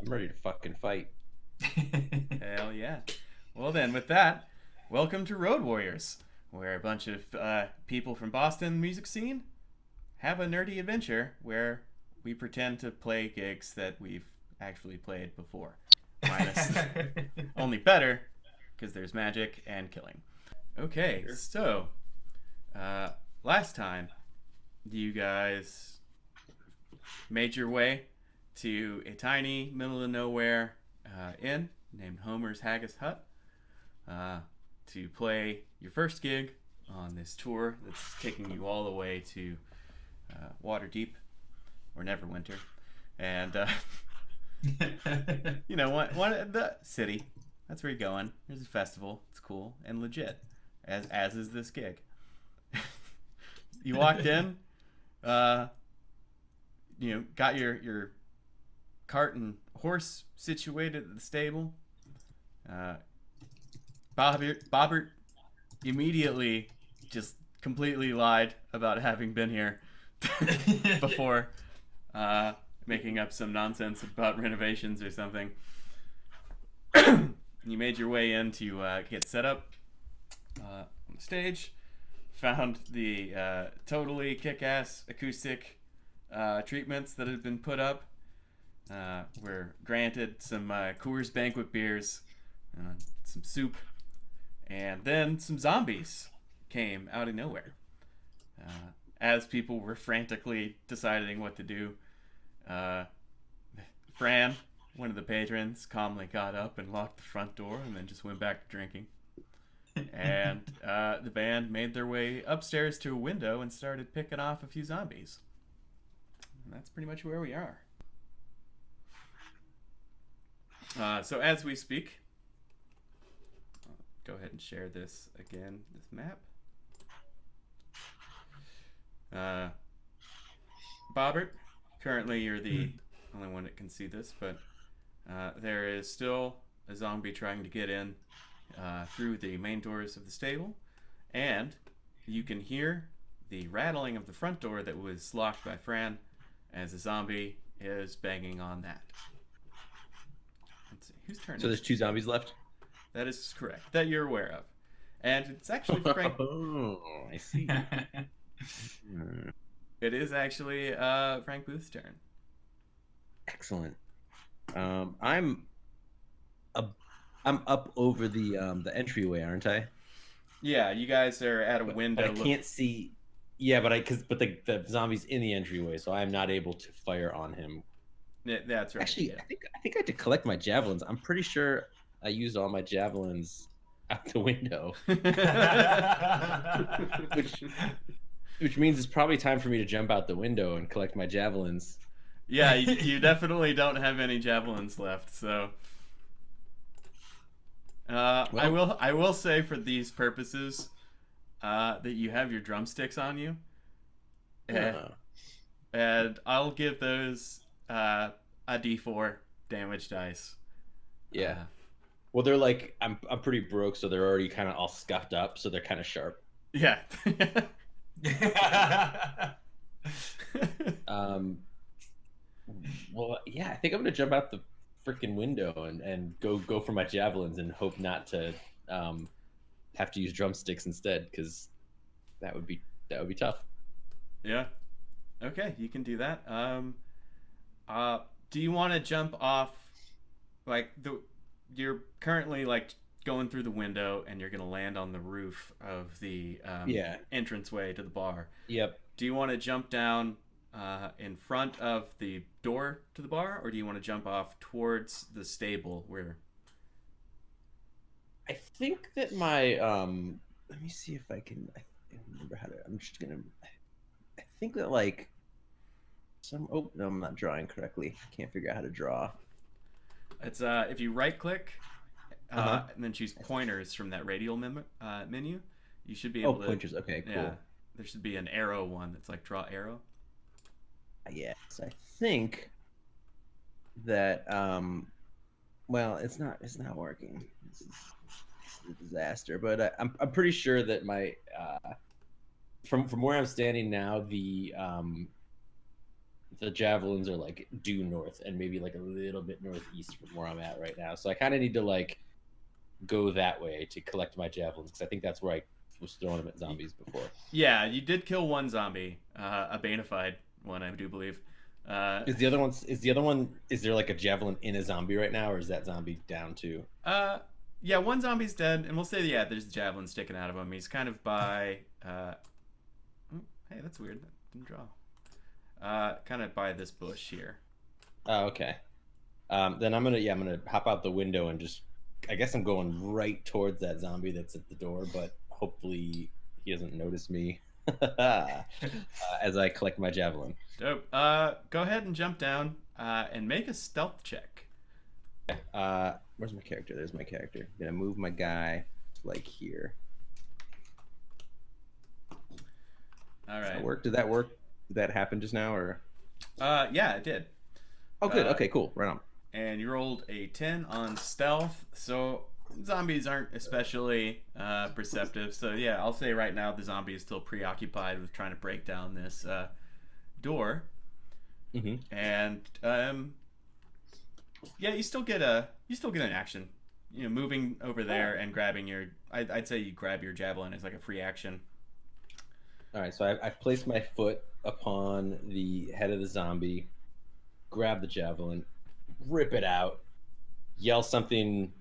I'm ready to fucking fight. Hell yeah. Well, then, with that, welcome to Road Warriors, where a bunch of people from Boston music scene have a nerdy adventure where we pretend to play gigs that we've actually played before. Minus only better, because there's magic and killing. Okay, Sure. so uh, last time you guys made your way to a tiny, middle of nowhere inn named Homer's Haggis Hut uh, to play your first gig on this tour that's taking you all the way to Waterdeep or Neverwinter, and one the city. That's where you're going. There's a festival. It's cool and legit, as is this gig. You walked in, uh, got your cart and horse situated at the stable. Uh, Bobbert immediately just completely lied about having been here before, making up some nonsense about renovations or something. You made your way in to get set up on the stage. Found the totally kick-ass acoustic treatments that had been put up. Were granted some Coors Banquet beers, some soup, and then some zombies came out of nowhere. As people were frantically deciding what to do, Fran, one of the patrons, calmly got up and locked the front door and then just went back to drinking. And the band made their way upstairs to a window and started picking off a few zombies. And that's pretty much where we are. So as we speak, I'll go ahead and share this again, this map. Bobbert, currently you're the only one that can see this, but there is still a zombie trying to get in through the main doors of the stable, and you can hear the rattling of the front door that was locked by Fran as a zombie is banging on that. Let's see, whose turn So is there's it? two zombies left. That is correct, that you're aware of. And it's actually Frank. Oh, I see. Hmm. It is actually Frank Booth's turn. Excellent. I'm up. I'm up over the entryway, aren't I? Yeah, you guys are at a But I window. can't see. Yeah, but the zombie's in the entryway, so I'm not able to fire on him. That's right. Actually, Yeah. I think I had to collect my javelins. I'm pretty sure I used all my javelins out the window, which which means it's probably time for me to jump out the window and collect my javelins. Yeah, you definitely don't have any javelins left. So I Well, will say for these purposes that you have your drumsticks on you, eh, uh, and I'll give those a D4 damage dice. yeah. Uh, Well, they're like I'm pretty broke, so they're already kind of all scuffed up, so they're kind of sharp. yeah. Um, well, yeah, I think I'm gonna jump out the freaking window and go for my javelins and hope not to um have to use drumsticks instead, because that would be tough. Yeah. Okay, you can do that. Uh, do you want to jump off like the you're currently like going through the window and you're gonna land on the roof of the Yeah. entranceway to the bar. Yep. Do you want to jump down in front of the door to the bar, or do you want to jump off towards the stable where? I think that my let me see if I remember how to. I'm just gonna. I think that like some. Oh no, I'm not drawing correctly. I can't figure out how to draw. It's if you right click Uh huh. and then choose pointers from that radial menu, you should be Oh, able to. pointers. Okay, Yeah, cool. there should be an arrow one that's like draw arrow. Yes, I think that well, it's not working. This is a disaster. But I'm pretty sure that from where I'm standing now, the javelins are like due north and maybe like a little bit northeast from where I'm at right now. So I kind of need to like go that way to collect my javelins because I think that's where I was throwing them at zombies before. Yeah, you did kill one zombie, a banified one, I do believe. Is the other one? Is the other one? Is there like a javelin in a zombie right now, or is that zombie down too? Yeah, one zombie's dead, and we'll say there's a javelin sticking out of him. He's kind of by. Hey, that's weird. That didn't draw. Kind of by this bush here. Oh, okay. Then I'm gonna hop out the window and just. I guess I'm going right towards that zombie that's at the door, but hopefully he doesn't notice me as I collect my javelin. Dope. Go ahead and jump down and make a stealth check. Where's my character? There's my character. I'm gonna move my guy to like here. All right. Does that work? Did that work? Did that happen just now, or? Yeah, it did. Oh, good. Okay, cool. Right on. And you rolled a 10 on stealth, so zombies aren't especially perceptive. So yeah, I'll say right now the zombie is still preoccupied with trying to break down this door. Mm-hmm. And yeah, you still get an action. You know, moving over there and grabbing your. I'd say you grab your javelin as like a free action. All right, so I placed my foot upon the head of the zombie, grab the javelin, rip it out, yell something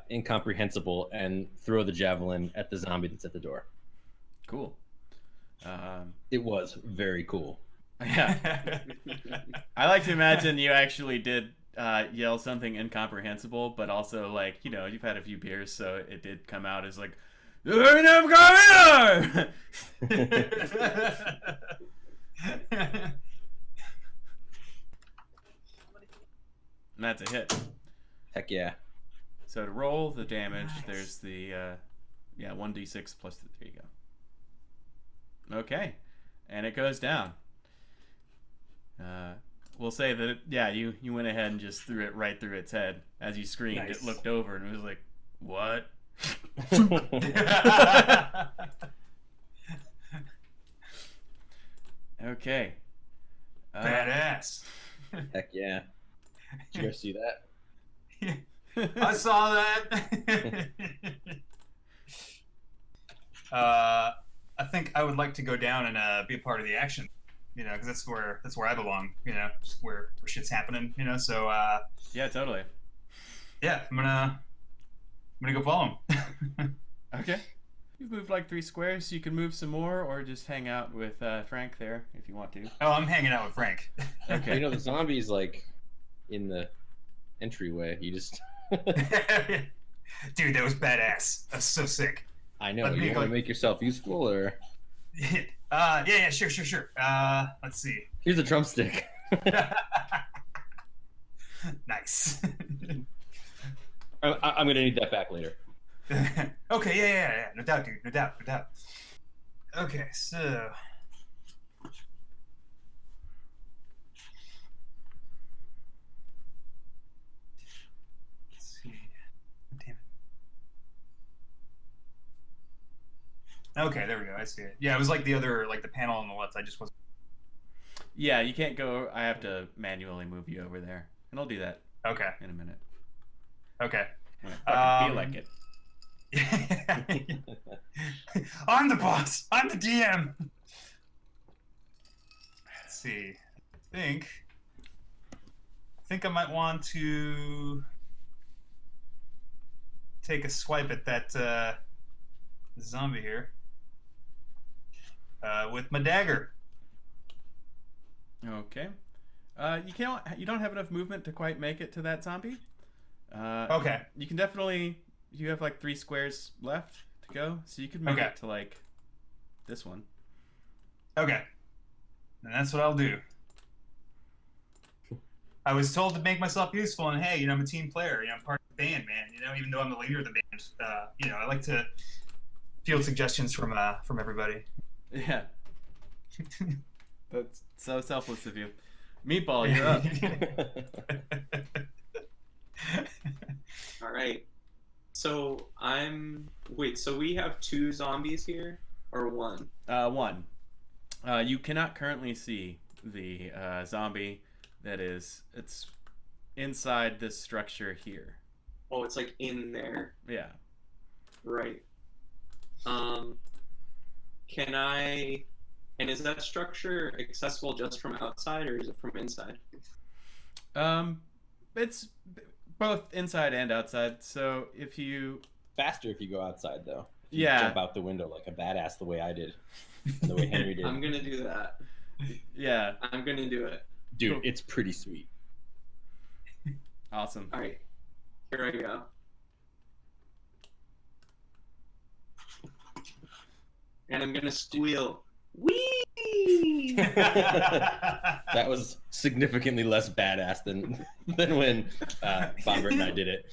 incomprehensible, and throw the javelin at the zombie that's at the door. Cool. It was very cool. Yeah. I like to imagine you actually did yell something incomprehensible, but also like, you know, you've had a few beers, so it did come out as like, and that's a hit. Heck yeah. So to roll the damage, there's the 1d6 plus the, there you go. Okay. And it goes down. We'll say that you went ahead and just threw it right through its head. As you screamed, Nice. It looked over and it was like, what? Okay. Badass. Heck yeah. Did you guys see that? I saw that. I think I would like to go down and be a part of the action. You know, because that's where I belong. You know, just where shit's happening. You know, so Yeah, totally. yeah, I'm gonna go follow him. Okay. You've moved like 3 squares, so you can move some more or just hang out with Frank there if you want to. Oh, I'm hanging out with Frank. Okay. You know, the zombie's like in the entryway. You just. Dude, that was badass. That's so sick. I know. Let me You go- want to make yourself useful, or Yeah, sure. Let's see. here's a drumstick. Nice. I'm gonna need that back later. Okay, yeah. No doubt, dude. No doubt. Okay, so. Let's see. Damn it. Okay, there we go. I see it. Yeah, it was like the panel on the left. I just wasn't. Yeah, you can't go. I have to manually move you over there. And I'll do that Okay. in a minute. Okay. When I fucking feel like it. I'm the boss. I'm the DM. Let's see. I think I might want to take a swipe at that zombie here with my dagger. Okay. You don't have enough movement to quite make it to that zombie. Okay. You can definitely. You have like 3 squares left to go, so you could make Okay. it to like this one. Okay. And that's what I'll do. I was told to make myself useful, and hey, you know, I'm a team player. You know, I'm part of the band, man. You know, even though I'm the leader of the band, you know, I like to field suggestions from everybody. Yeah. That's so selfless of you. Meatball, you're up. All right. So so we have 2 zombies here, or 1? 1. You cannot currently see the zombie it's inside this structure here. Oh, it's like in there. Yeah. Right. Can I? And is that structure accessible just from outside, or is it from inside? It's both inside and outside. So if you Faster if you go outside, though. If you Yeah. jump out the window like a badass the way I did. The way Henry did. I'm gonna do that. Yeah. I'm gonna do it. Dude, Cool. it's pretty sweet. Awesome. All right. Here I go. And I'm gonna squeal. Whee! That was significantly less badass than when Bomber and I did it.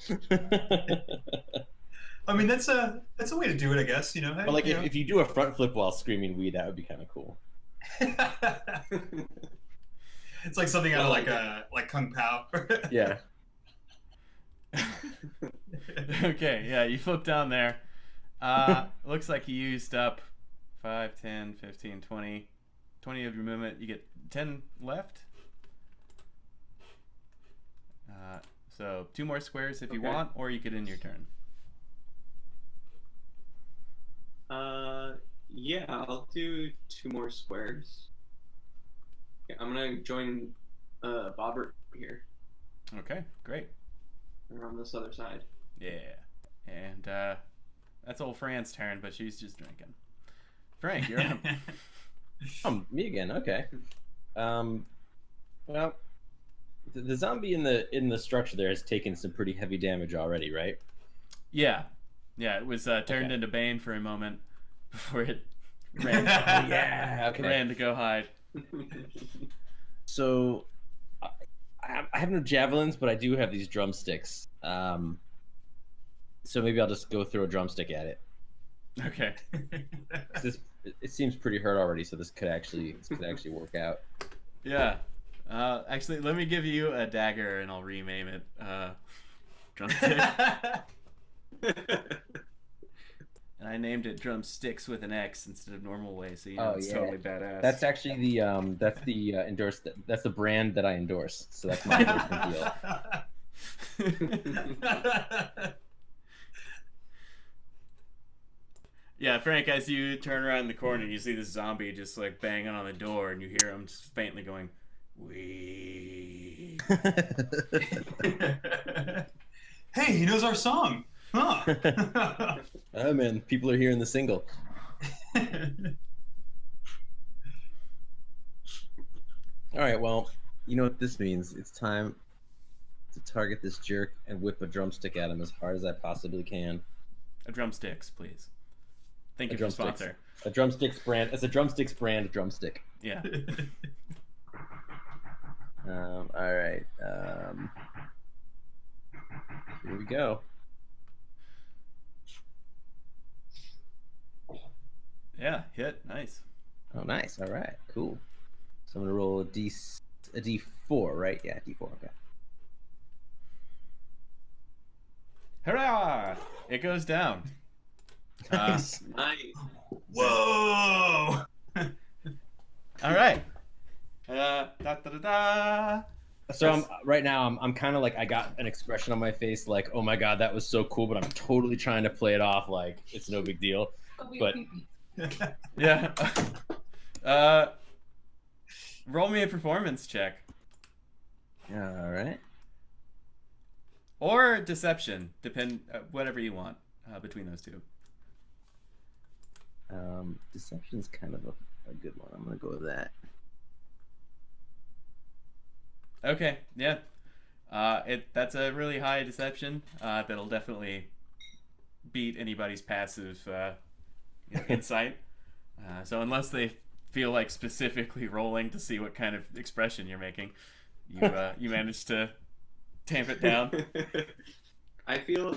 I mean, that's a way to do it, I guess. You know, hey, But like, you know. if you do a front flip while screaming "wee," that would be kind of cool. It's like something out of like Kung Pao. Yeah. Okay, yeah, you flip down there. Looks like you used up 5, 10, 15, 20 of your movement. You get 10 left. So 2 more squares if you Okay. want, or you could end your turn. Yeah, I'll do 2 more squares. Okay, I'm gonna join Bobbert here, Okay, great. or on this other side. Yeah. And that's old Fran's turn, but she's just drinking. Frank, you're up. Oh, me again. Okay. Well, the zombie in the structure there has taken some pretty heavy damage already, right? Yeah. Yeah, it was turned Okay. into Bane for a moment before it ran, Yeah. Okay. ran to go hide. So, I have no javelins, but I do have these drumsticks. So maybe I'll just go throw a drumstick at it. Okay. It seems pretty hurt already, so this could actually work out. Yeah. Actually, let me give you a dagger and I'll rename it drumstick. And I named it drumsticks with an X instead of normal way, so you know Oh, it's yeah. totally badass. That's actually the endorsed. That's the brand that I endorse. So that's my different deal. Yeah, Frank, as you turn around the corner, you see this zombie just like banging on the door, and you hear him just faintly going, "Wee." Hey, he knows our song. Huh? Oh man, people are hearing the single. All right, well, you know what this means. It's time to target this jerk and whip a drumstick at him as hard as I possibly can. A drumsticks, please. Thank A you for the drumsticks. sponsor. A drumsticks brand. It's a drumsticks brand drumstick. Yeah. All right. Here we go. Yeah, hit. Nice. Oh, nice. All right. Cool. So I'm gonna roll a D4, right? Yeah, D4. Okay. Hurrah! It goes down. Nice. Nice. Whoa! All right. Da, da, da, da. So right now I'm kind of like I got an expression on my face like, oh my god, that was so cool, but I'm totally trying to play it off like it's no big deal. But Yeah. Roll me a performance check. all right. Or deception. Whatever you want between those two. Deception's kind of a good one. I'm gonna go with that. Okay, yeah. That's a really high deception. That'll definitely beat anybody's passive insight. So unless they feel like specifically rolling to see what kind of expression you're making, you manage to tamp it down. I feel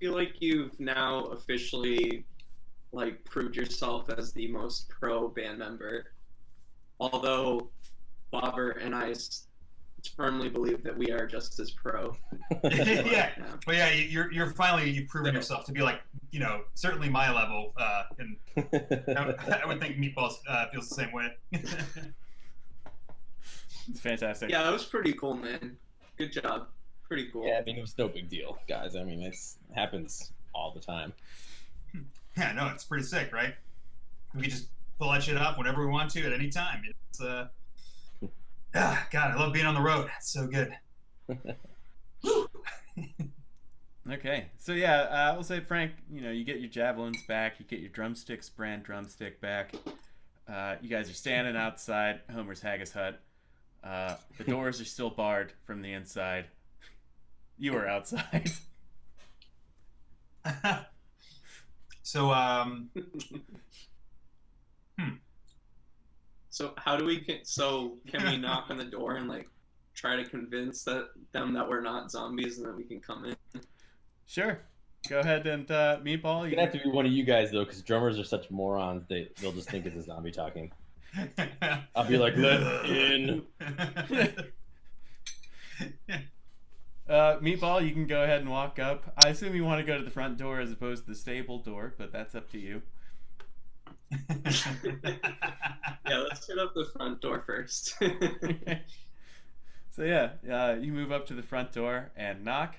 like you've now officially like proved yourself as the most pro band member. Although Bobber and I firmly believe that we are just as pro. Yeah, now. but yeah, you've proven yourself to be like, you know, certainly my level, and I would think Meatballs feels the same way. It's fantastic. Yeah, that was pretty cool, man. Good job. Pretty cool. Yeah, I mean, it was no big deal, guys. I mean, it happens all the time. Yeah, no, it's pretty sick, right? We can just pull that shit up whenever we want to at any time. It's God, I love being on the road. It's so good. Okay, so yeah, we'll say, Frank, you get your javelins back, you get your drumsticks brand drumstick back. You guys are standing outside Homer's Haggis hut. The doors are still barred from the inside. You are outside. So, So how do we? So can we knock on the door and like try to convince them that we're not zombies and that we can come in? Sure. Go ahead and Meatball. It's gonna have to be one of you guys though, because drummers are such morons. They'll just think it's a zombie talking. I'll be like, let in. Meatball, you can go ahead and walk up. I assume you want to go to the front door as opposed to the stable door, but that's up to you. Yeah, let's hit up the front door first. So yeah, you move up to the front door and knock.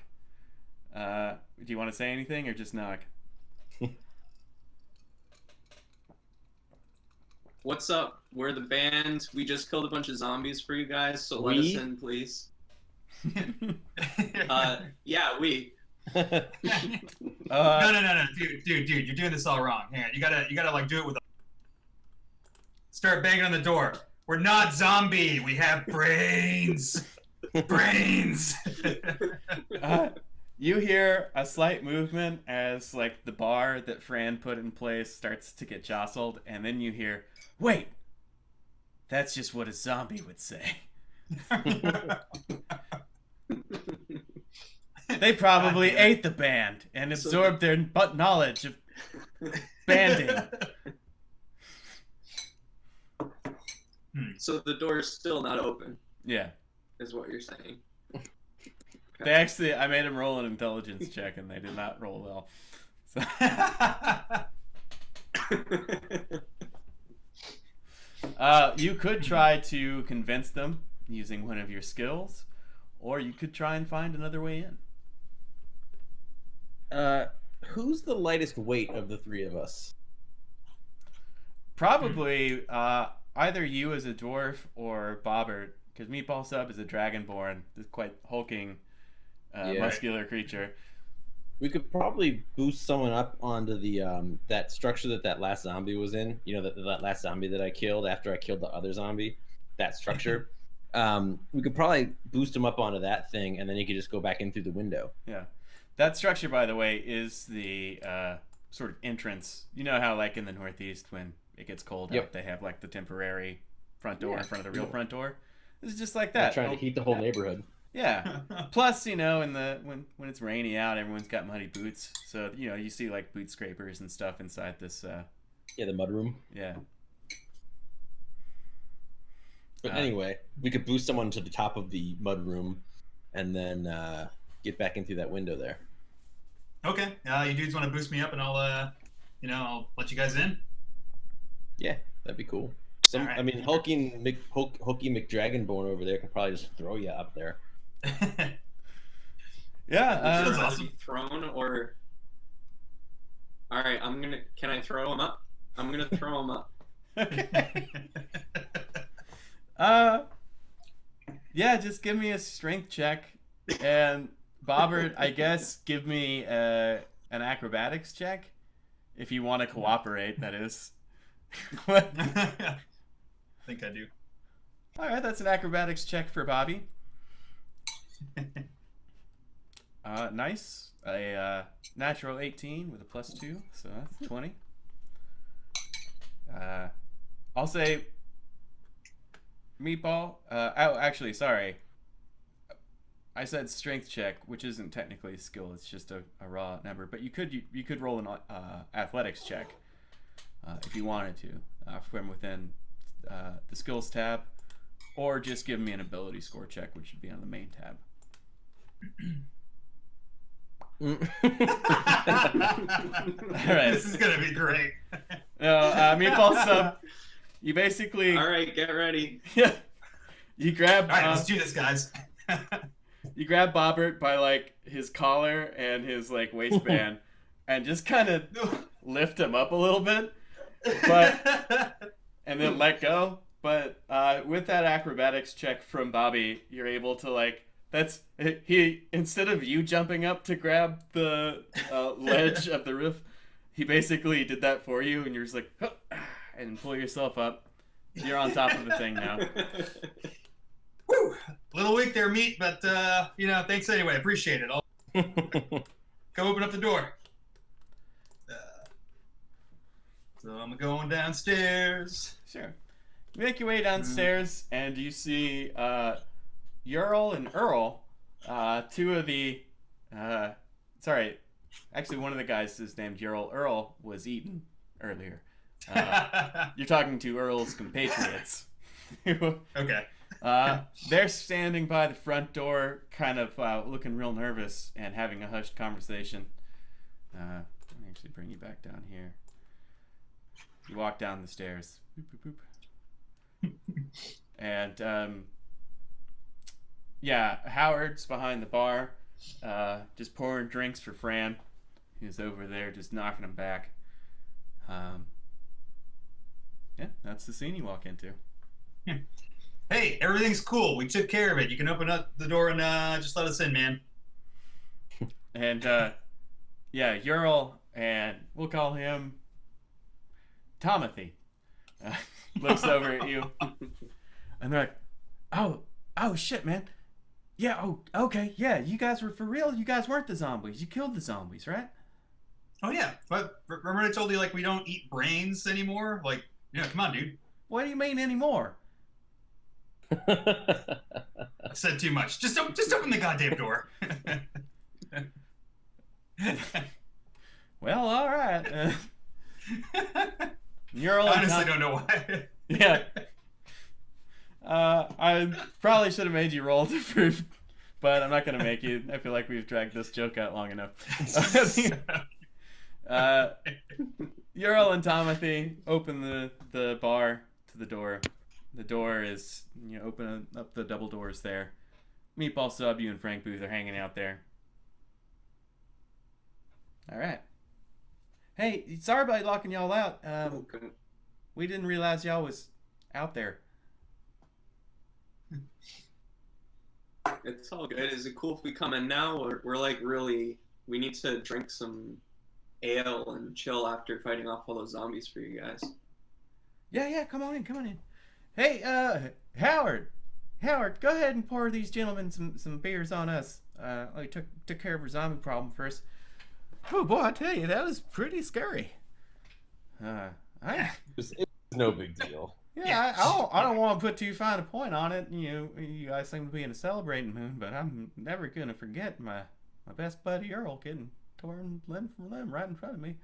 Do you want to say anything or just knock? What's up? We're the band. We just killed a bunch of zombies for you guys, so let us in, please. Yeah, we. No, dude, you're doing this all wrong. Hang on, you gotta like do it with. Start banging on the door. We're not zombie. We have brains. Brains. You hear a slight movement as like the bar that Fran put in place starts to get jostled, and then you hear, "Wait, that's just what a zombie would say." They probably ate the band and absorbed their knowledge of banding. So the door's still not open. Yeah. Is what you're saying. Okay. I made them roll an intelligence check and they did not roll well. So. You could try to convince them using one of your skills, or you could try and find another way in. Who's the lightest weight of the three of us? Probably either you as a dwarf or Bobbert, because Meatball Sub is a dragonborn, this quite hulking, muscular creature. We could probably boost someone up onto the that structure that last zombie was in. You know, that last zombie that I killed after I killed the other zombie. That structure. We could probably boost him up onto that thing, and then he could just go back in through the window. Yeah. That structure, by the way, is the sort of entrance. You know how, like, in the Northeast, when it gets cold out, they have, like, the temporary front door in front of the real front door? This is just like that. They're trying to heat the whole neighborhood. Yeah. Plus, when it's rainy out, everyone's got muddy boots. So, you see, like, boot scrapers and stuff inside this. The mud room. Yeah. But anyway, we could boost someone to the top of the mud room and then get back in through that window there. Okay. You dudes want to boost me up and I'll let you guys in? Yeah, that'd be cool. Right. I mean, Hulky McDragonborn over there can probably just throw you up there. Yeah. That's Is awesome. he thrown or? All right, Can I throw him up? I'm gonna throw him up. Okay. Yeah, just give me a strength check, and Bobbert, I guess, give me an acrobatics check, if you want to cooperate. That is. I think I do. All right, that's an acrobatics check for Bobby. Nice. A natural 18 with a +2, so that's 20. I'll say Meatball. Actually, sorry. I said strength check, which isn't technically a skill. It's just a raw number. But you could roll an athletics check if you wanted to from within the skills tab, or just give me an ability score check, which would be on the main tab. All right. This is gonna be great. No, Meatball Sub. You basically. All right, get ready. Yeah. You grab. All right, let's do this, guys. You grab Bobbert by like his collar and his like waistband, and just kind of lift him up a little bit, and then let go. But with that acrobatics check from Bobby, you're able to like. He instead of you jumping up to grab the ledge of the roof, he basically did that for you, and you're just like, huh, and pull yourself up. You're on top of the thing now. Woo! Little weak there, meat, but thanks anyway. Appreciate it. I'll go open up the door. So I'm going downstairs. Sure. You make your way downstairs, and you see Ural and Earl, two of the. Sorry, actually, one of the guys is named Ural. Earl was eaten earlier. You're talking to Earl's compatriots. Okay. They're standing by the front door, kind of looking real nervous and having a hushed conversation. Let me actually bring you back down here. You walk down the stairs. Boop, boop, boop. And, Howard's behind the bar, just pouring drinks for Fran, who's over there just knocking them back. That's the scene you walk into. Hey, everything's cool. We took care of it. You can open up the door and just let us in, man. And, Ural, and we'll call him Tomothy, looks over at you. And they're like, oh, shit, man. Yeah, okay, yeah, you guys were for real? You guys weren't the zombies. You killed the zombies, right? Oh, yeah. But remember I told you, like, we don't eat brains anymore? Like, come on, dude. What do you mean anymore? I said too much. Just open the goddamn door. Well, all right. You're I honestly don't know why. Yeah. I probably should have made you roll to prove, but I'm not going to make you. I feel like we've dragged this joke out long enough. Ural and Tomothy open the bar to the door. The door is, open up the double doors there. Meatball Sub, you and Frank Booth are hanging out there. All right. Hey, sorry about locking y'all out. We didn't realize y'all was out there. It's all good. Is it cool if we come in now? We're like really. We need to drink some ale and chill after fighting off all those zombies for you guys. Yeah. Come on in. Hey, Howard, go ahead and pour these gentlemen some beers on us. We took care of our zombie problem first. Oh boy, I tell you, that was pretty scary. It was no big deal. Yeah, I don't want to put too fine a point on it. You guys seem to be in a celebrating mood, but I'm never gonna forget my best buddy Earl getting torn limb from limb right in front of me.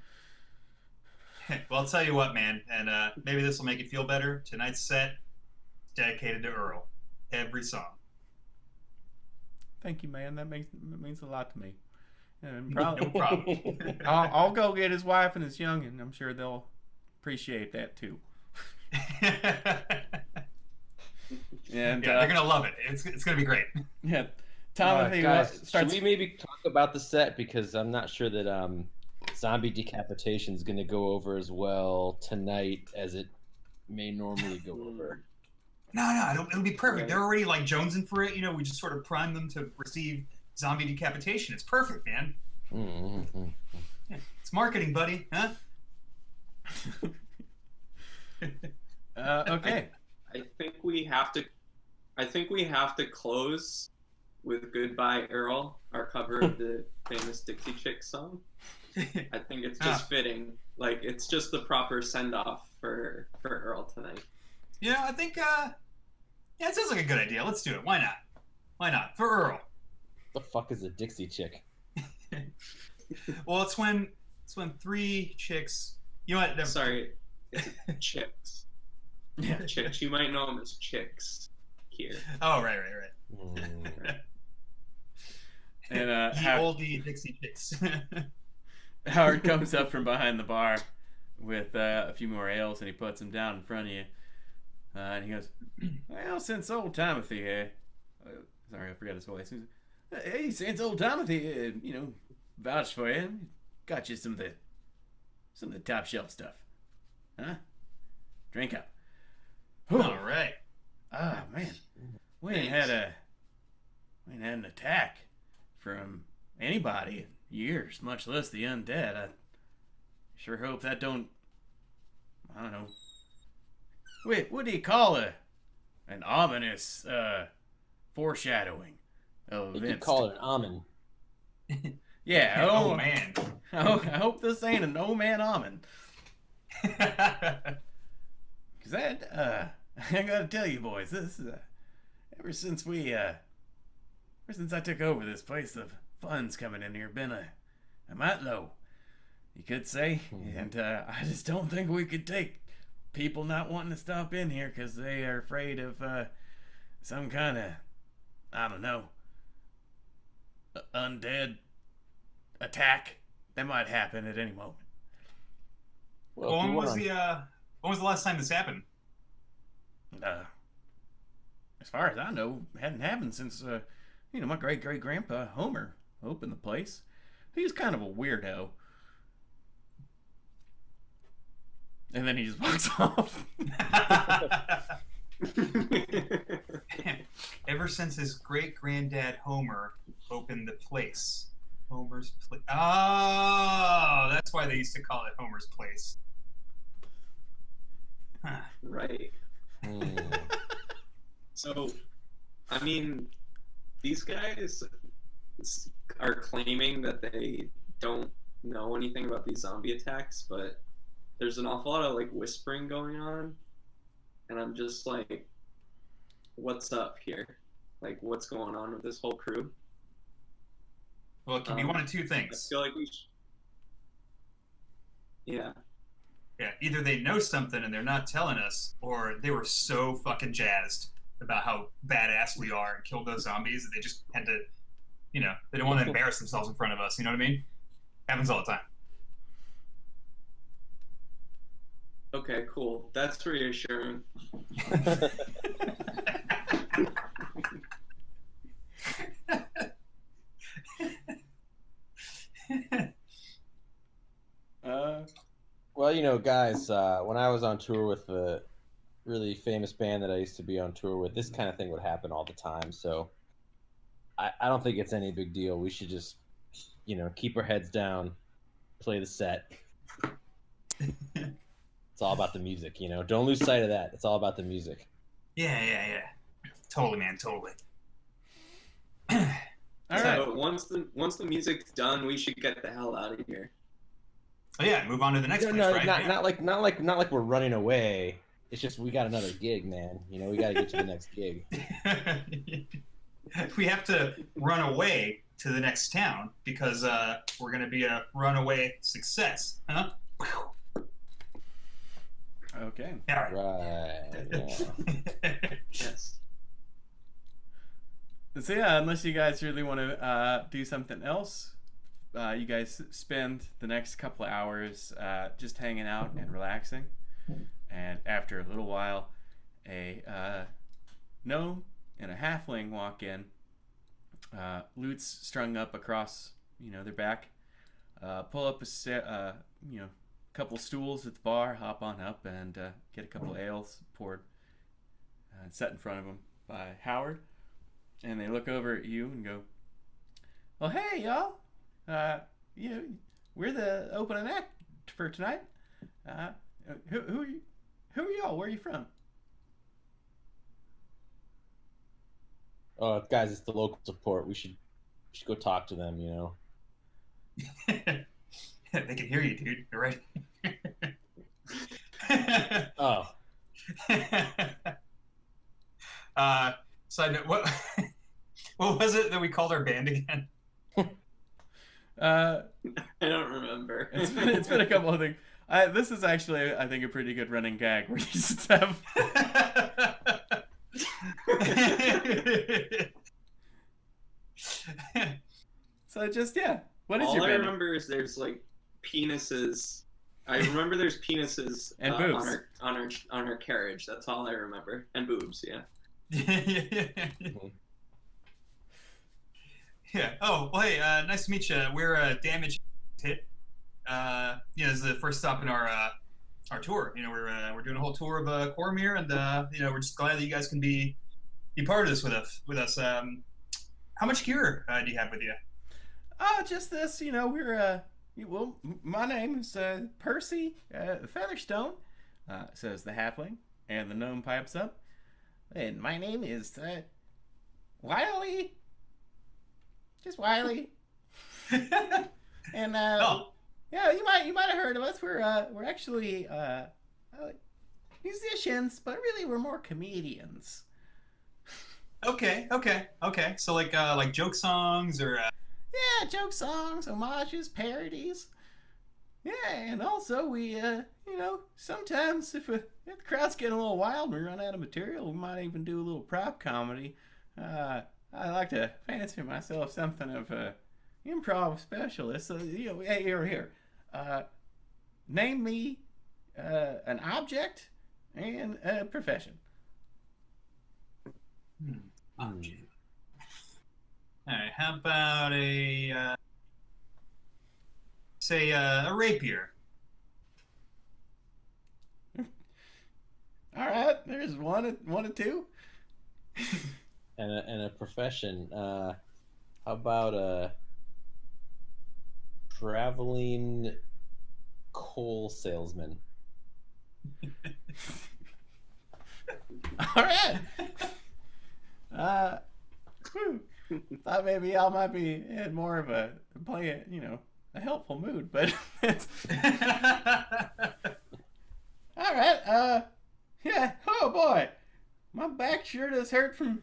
Well, I'll tell you what, man, and maybe this will make you feel better. Tonight's set is dedicated to Earl. Every song. Thank you, man. That means a lot to me. And No problem. I'll go get his wife and his youngin'. I'm sure they'll appreciate that too. And they're gonna love it. It's gonna be great. Yeah, Tomothy guys, starts. should we maybe talk about the set, because I'm not sure that zombie decapitation is going to go over as well tonight as it may normally go over. No, it'll be perfect. They're already like jonesing for it. We just sort of prime them to receive zombie decapitation. It's perfect, man. Mm-hmm. Yeah, it's marketing, buddy, huh? Okay. I think we have to close with "Goodbye Earl," our cover of the famous Dixie Chicks song. I think it's just fitting. Like, it's just the proper send-off for Earl tonight. I think it sounds like a good idea. Let's do it. Why not? For Earl. The fuck is a Dixie chick? Well, it's when three chicks. You know what? Sorry, it's chicks. Yeah, Chicks. You might know them as chicks here. Oh, right. And oldie Dixie Chicks. Howard comes up from behind the bar with a few more ales, and he puts them down in front of you. And he goes, well, since old Timothy, sorry, I forgot his voice. He goes, hey, since old Timothy, vouched for you, got you some of the top shelf stuff, huh? Drink up. All right. Oh man, we ain't had an attack from anybody in years, much less the undead. I sure hope that don't. I don't know. Wait, what do you call an ominous foreshadowing of You events? could call it an almond. Yeah. Oh man. I hope this ain't an old man almond. Cause that I gotta tell you boys, this ever since I took over this place, the funds coming in here been a mite low, you could say, and I just don't think we could take people not wanting to stop in here because they are afraid of some kind of, I don't know, undead attack that might happen at any moment. Well, when was the last time this happened? As far as I know, hadn't happened since my great grandpa Homer opened the place. He was kind of a weirdo. And then he just walks off. Ever since his great granddad Homer opened the place. Homer's place. Oh, that's why they used to call it Homer's Place. Huh. Right. So, I mean, these guys are claiming that they don't know anything about these zombie attacks, but there's an awful lot of like whispering going on, and I'm just like, what's up here? Like, what's going on with this whole crew? Well, it can be one of two I things. feel like we should... Yeah. Yeah, either they know something and they're not telling us, or they were so fucking jazzed about how badass we are and killed those zombies that they just had to, they don't want to embarrass themselves in front of us. You know what I mean? Happens all the time. Okay, cool. That's reassuring. Well, guys, when I was on tour with the really famous band that I used to be on tour with, this kind of thing would happen all the time. So I don't think it's any big deal. We should just, keep our heads down, play the set. It's all about the music, Don't lose sight of that. It's all about the music. Yeah. Totally, man. Totally. All right. So once the music's done, we should get the hell out of here. Oh yeah, move on to the next place, No, right? not like we're running away. It's just we got another gig, man. We got to get to the next gig. We have to run away to the next town because we're going to be a runaway success, huh? Okay. All right. Right. Yeah. Yes. So yeah, unless you guys really want to do something else, you guys spend the next couple of hours just hanging out and relaxing. And after a little while, a gnome and a halfling walk in, lutes strung up across their back, pull up a couple stools at the bar, hop on up, and get a couple of ales poured and set in front of them by Howard. And they look over at you and go, well, hey, y'all. We're the opening act for tonight. Who are y'all? Where are you from? Oh, guys, it's the local support. We should go talk to them, They can hear you, dude. You're right. Oh. Side note, what was it that we called our band again? I don't remember. It's been a couple of things. This is actually, I think, a pretty good running gag where you just have. So just, yeah. What is All your I band? remember is there's like penises I remember there's penises And boobs. on our carriage. That's all I remember. And boobs, yeah. Yeah. Oh, well, hey, nice to meet you. We're Damage Hit. This is the first stop in our tour. We're doing a whole tour of Coromir, and we're just glad that you guys can be part of this with us. How much gear do you have with you? Just this. My name is Percy Featherstone, says the halfling, and the gnome pipes up. And my name is Wiley. Just Wiley. And Oh, yeah, you might have heard of us. We're actually musicians, but really we're more comedians. okay. So like joke songs or. Yeah, joke songs, homages, parodies. Yeah, and also we, sometimes if the crowd's getting a little wild and we run out of material, we might even do a little prop comedy. I like to fancy myself something of a improv specialist. So, hey, here. Name me an object and a profession. Object. All right. How about a rapier? All right, there's one and two. And a profession. How about a traveling coal salesman? All right. Thought maybe y'all might be in more of a a helpful mood, but all right. Yeah. Oh boy, my back sure does hurt from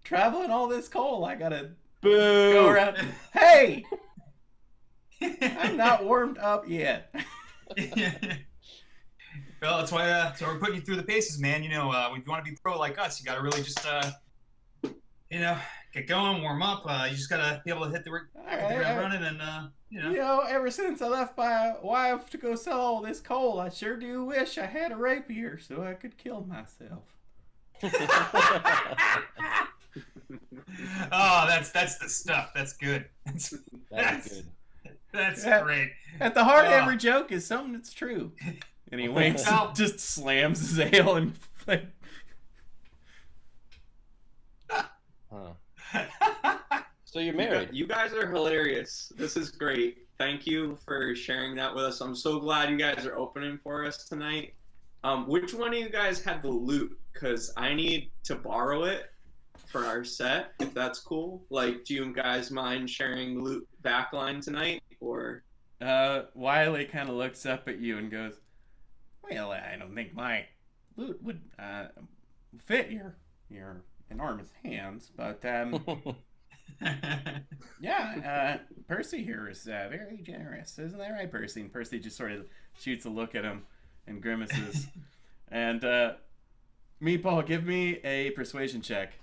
traveling all this coal. I gotta go around. Hey, I'm not warmed up yet. Well, that's why we're putting you through the paces, man. If you want to be pro like us, you got to really just get going, warm up. You just gotta be able to hit the ground running, and ever since I left my wife to go sell all this coal, I sure do wish I had a rapier so I could kill myself. Oh, that's the stuff. That's good. That's good. That's great. At the heart of every joke is something that's true. And he winks, and just slams his ale and. So you're married. You guys are hilarious. This is great. Thank you for sharing that with us. I'm so glad you guys are opening for us tonight. Which one of you guys had the loot? Because I need to borrow it for our set, if that's cool. Like, do you guys mind sharing the loot backline tonight? Or Wiley kind of looks up at you and goes, well, I don't think my loot would fit your enormous hands, but yeah, Percy here is very generous, isn't that right, Percy? And Percy just sort of shoots a look at him and grimaces. And Meatball, give me a persuasion check.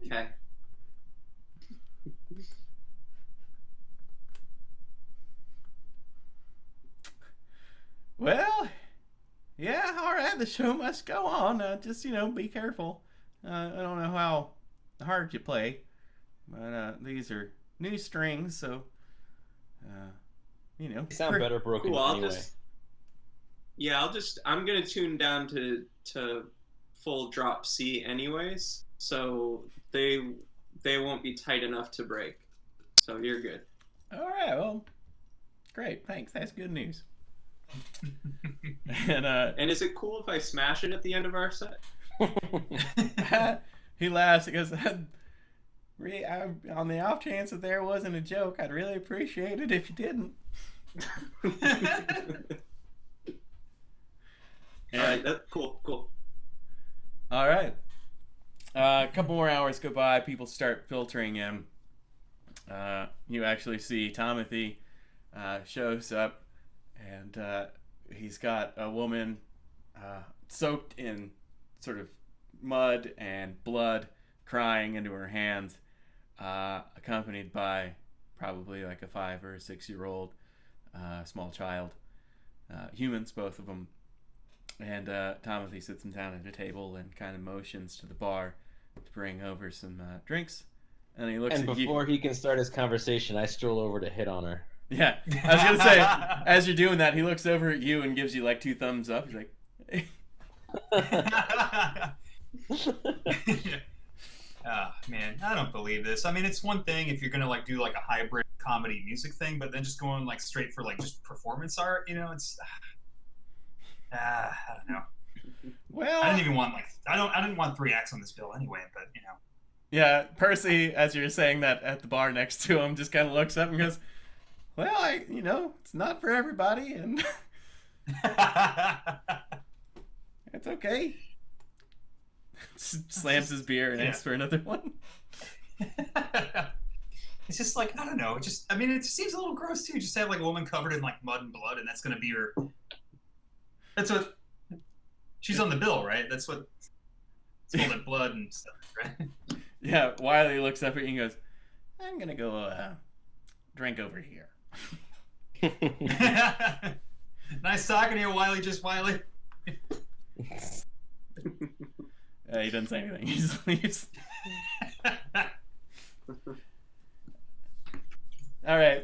okay. Well, yeah, all right, the show must go on. Just, be careful. I don't know how hard you play, but these are new strings, so, They sound better broken cool, anyway. I'm going to tune down to full drop C anyways, so they won't be tight enough to break. So you're good. All right, well, great, thanks. That's good news. And is it cool if I smash it at the end of our set? He laughs because on the off chance that there wasn't a joke, I'd really appreciate it if you didn't. All right, that's cool. All right. A couple more hours go by. People start filtering in. You actually see Timothy shows up, and he's got a woman soaked in sort of mud and blood, crying into her hands, accompanied by probably like a 5 or a 6-year-old small child. Humans, both of them. And Timothy sits him down at a table and kind of motions to the bar to bring over some drinks. And he looks And at you. before he can start his conversation, I stroll over to hit on her. Yeah, I was gonna say, as you're doing that, he looks over at you and gives you like 2 thumbs up. He's like, hey. Man, I don't believe this. I mean, it's one thing if you're gonna like do like a hybrid comedy music thing, but then just going like straight for like just performance art, it's I don't know. Well, I didn't even want I didn't want 3 acts on this bill anyway, but Yeah, Percy, as you're saying that at the bar next to him, just kind of looks up and goes, well, it's not for everybody, and it's okay. Slams his beer and asks for another one. It's just like, I don't know. It just seems a little gross too. Just to have like a woman covered in like mud and blood, and that's gonna be her. That's what she's on the bill, right? That's what it's all that blood and stuff, right? Yeah, Wiley looks up at you and goes, I'm gonna go drink over here. Nice talking to you, Wiley. Just Wiley. He doesn't say anything. He just leaves. All right.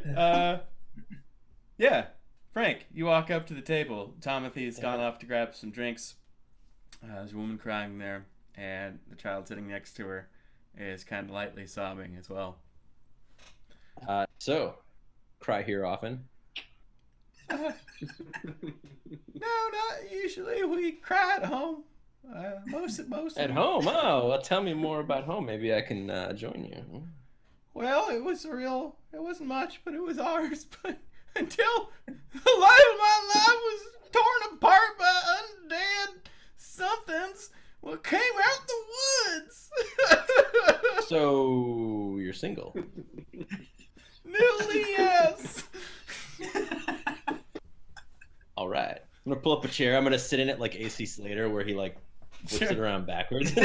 Yeah. Frank, you walk up to the table. Timothy's gone off to grab some drinks. There's a woman crying there, and the child sitting next to her is kind of lightly sobbing as well. So, cry here often? No, not usually. We cry at home. Most At home? Oh, well, tell me more about home. Maybe I can join you. Well, it wasn't much, but it was ours. But until the light of my life was torn apart by undead somethings, what came out the woods. So, you're single? Nearly, yes. All right. I'm going to pull up a chair. I'm going to sit in it like AC Slater, where he like flips it around backwards. You're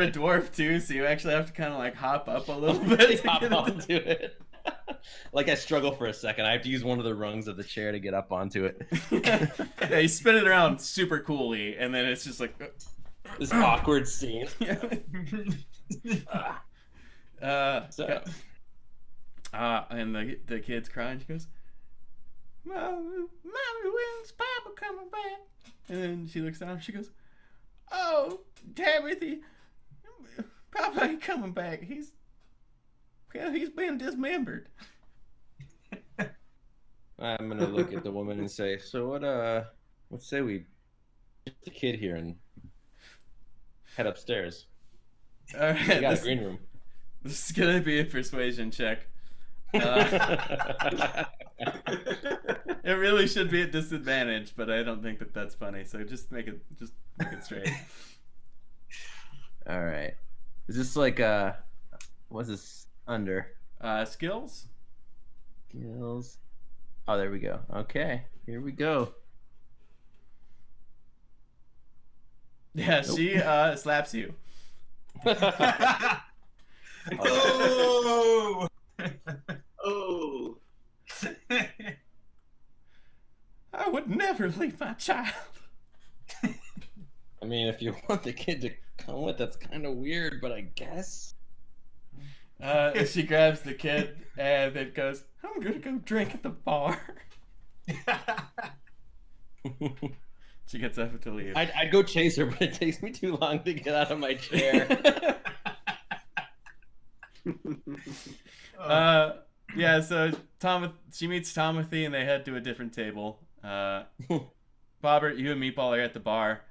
a dwarf too, so you actually have to kind of like hop up a little bit. Hop onto it. Like I struggle for a second. I have to use one of the rungs of the chair to get up onto it. Yeah, you spin it around super coolly, and then it's just like this awkward scene. And the kid's crying. She goes, Mommy, when's Papa coming back? And then she looks down and she goes, oh, Timothy, Papa ain't coming back. He's been dismembered. I'm gonna look at the woman and say, so let's say we get the kid here and head upstairs. All right, We got a green room. This is gonna be a persuasion check. It really should be at disadvantage, but I don't think that that's funny. So just make it straight. All right. Is this like what's this under? Skills. Skills. Oh, there we go. Okay, here we go. Yeah, she slaps you. Oh. Oh. I would never leave my child. I mean, if you want the kid to come with, that's kind of weird, but I guess. She grabs the kid and then goes, I'm gonna go drink at the bar. She gets up to leave. I'd go chase her, but it takes me too long to get out of my chair. Yeah, so she meets Timothy and they head to a different table. Bobbert, you and Meatball are at the bar.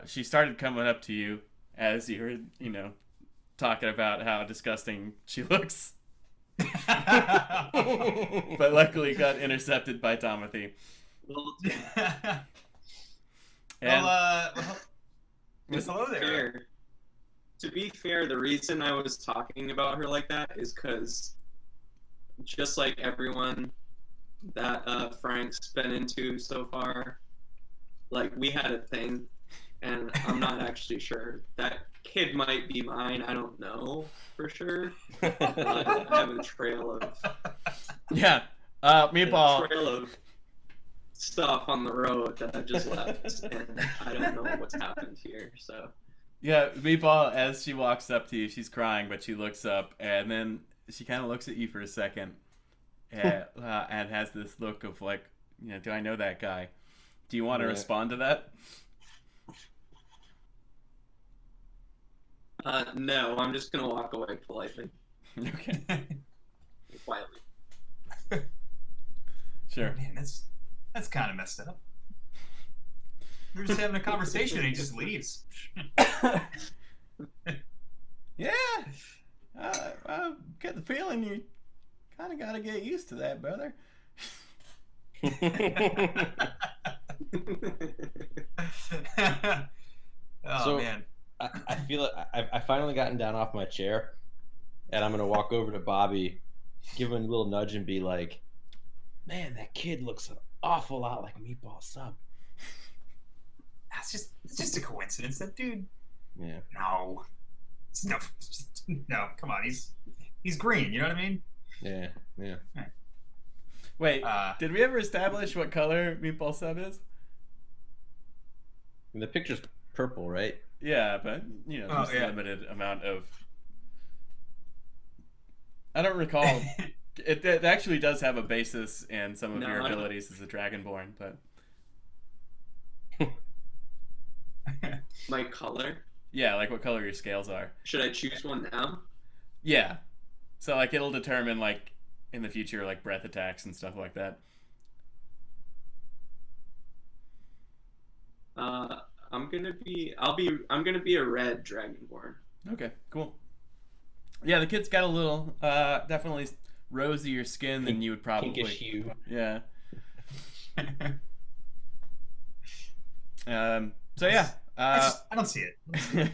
She started coming up to you as you were, talking about how disgusting she looks. But luckily got intercepted by Timothy. And hello there. To be fair, the reason I was talking about her like that is because just like everyone that Frank's been into so far, like we had a thing, and I'm not actually sure. That kid might be mine. I don't know for sure. I have a trail of Yeah. a Meatball. trail of stuff on the road that I've just left, and I don't know what's happened here. So Yeah, Meatball, as she walks up to you, she's crying, but she looks up, and then she kind of looks at you for a second, and has this look of like, do I know that guy? Do you want to respond to that? no, I'm just gonna walk away politely, Okay. quietly. Sure. Man, that's kind of messed up. We're just having a conversation and he just leaves. Yeah. I get the feeling you kind of got to get used to that, brother. Oh, So- man. I feel like I finally gotten down off my chair, and I'm gonna walk over to Bobby, give him a little nudge, and be like, "Man, that kid looks an awful lot like Meatball Sub." It's just a coincidence. That dude. Yeah. No. No, come on. He's green. You know what I mean? Yeah. Yeah. Wait, did we ever establish what color Meatball Sub is? And the picture's purple, right? Yeah, but there's a limited amount of. I don't recall. It actually does have a basis in some of your abilities as a Dragonborn, but My color? yeah, like what color your scales are. Should I choose one now? Yeah, so like it'll determine like in the future like breath attacks and stuff like that. I'm gonna be a red dragonborn. Okay, cool. Yeah, the kid's got a little definitely rosier skin than you would probably. Pinkish hue. Yeah. So yeah, I don't see it.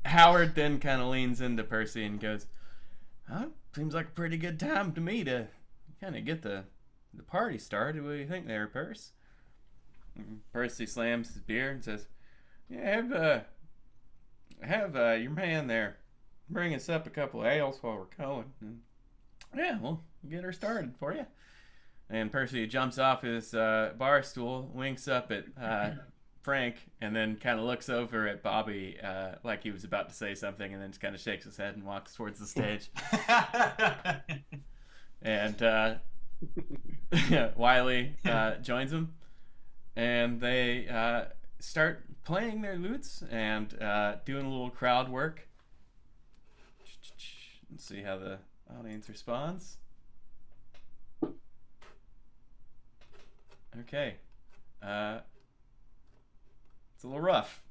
Howard then kind of leans into Percy and goes, seems like a pretty good time to me to kind of get the party started. What do you think there, Percy? Percy slams his beer and says, "Yeah, have your man there bring us up a couple of ales while we're going. And, yeah, we'll get her started for you." And Percy jumps off his bar stool, winks up at Frank, and then kind of looks over at Bobby like he was about to say something, and then just kind of shakes his head and walks towards the stage. And Wiley joins him. And they start playing their lutes and doing a little crowd work. Let's see how the audience responds. Okay. It's a little rough.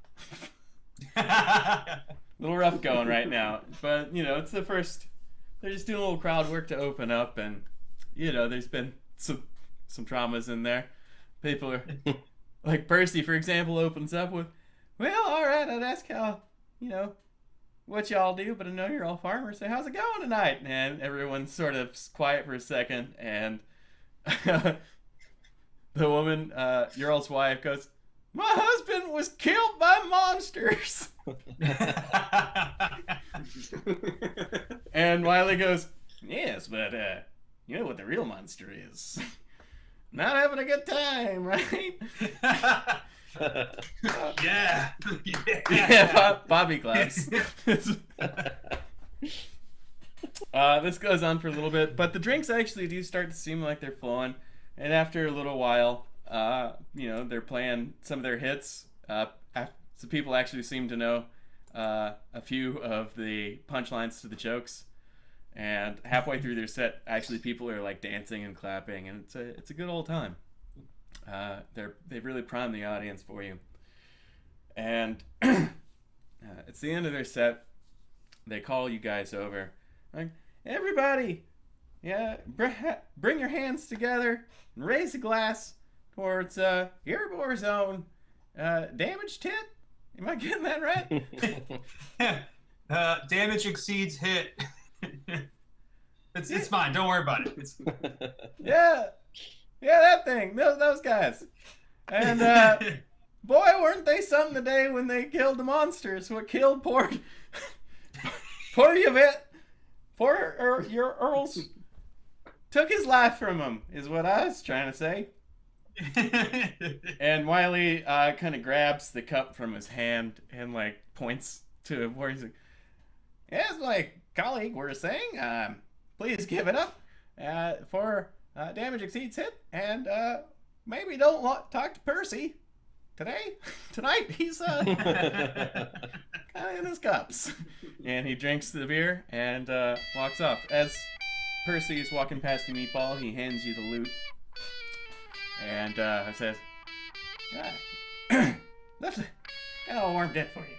A little rough going right now. But, it's the first... They're just doing a little crowd work to open up, and, there's been some traumas in there. People are like Percy, for example, opens up with, "Well, all right, I'd ask how, what y'all do, but I know you're all farmers, so how's it going tonight?" And everyone's sort of quiet for a second, and the woman, your old wife, goes, "My husband was killed by monsters." And Wiley goes, "Yes, but you know what the real monster is. Not having a good time, right?" Yeah. Yeah, Bobby claps. This goes on for a little bit, but the drinks actually do start to seem like they're flowing. And after a little while, they're playing some of their hits. So people actually seem to know a few of the punchlines to the jokes. And halfway through their set, actually, people are like dancing and clapping, and it's a good old time. They've really primed the audience for you. And it's the end of their set. They call you guys over, like, "Everybody, yeah, bring your hands together and raise a glass towards Erebor Zone. Damage tit. Am I getting that right?" Damage exceeds hit. It's fine. Don't worry about it. Yeah, Yeah, that thing. Those guys. And Boy, weren't they something today when they killed the monsters? What killed poor Yvette? Your Earls took his life from him, is what I was trying to say. And Wiley kind of grabs the cup from his hand and like points to where he's like, as my colleague were saying, please give it up for Damage Exceeds hit, and maybe don't talk to Percy tonight. He's kind of in his cups. And he drinks the beer and walks off. As Percy is walking past you, Meatball, he hands you the loot and says, "That's got all warmed up for you."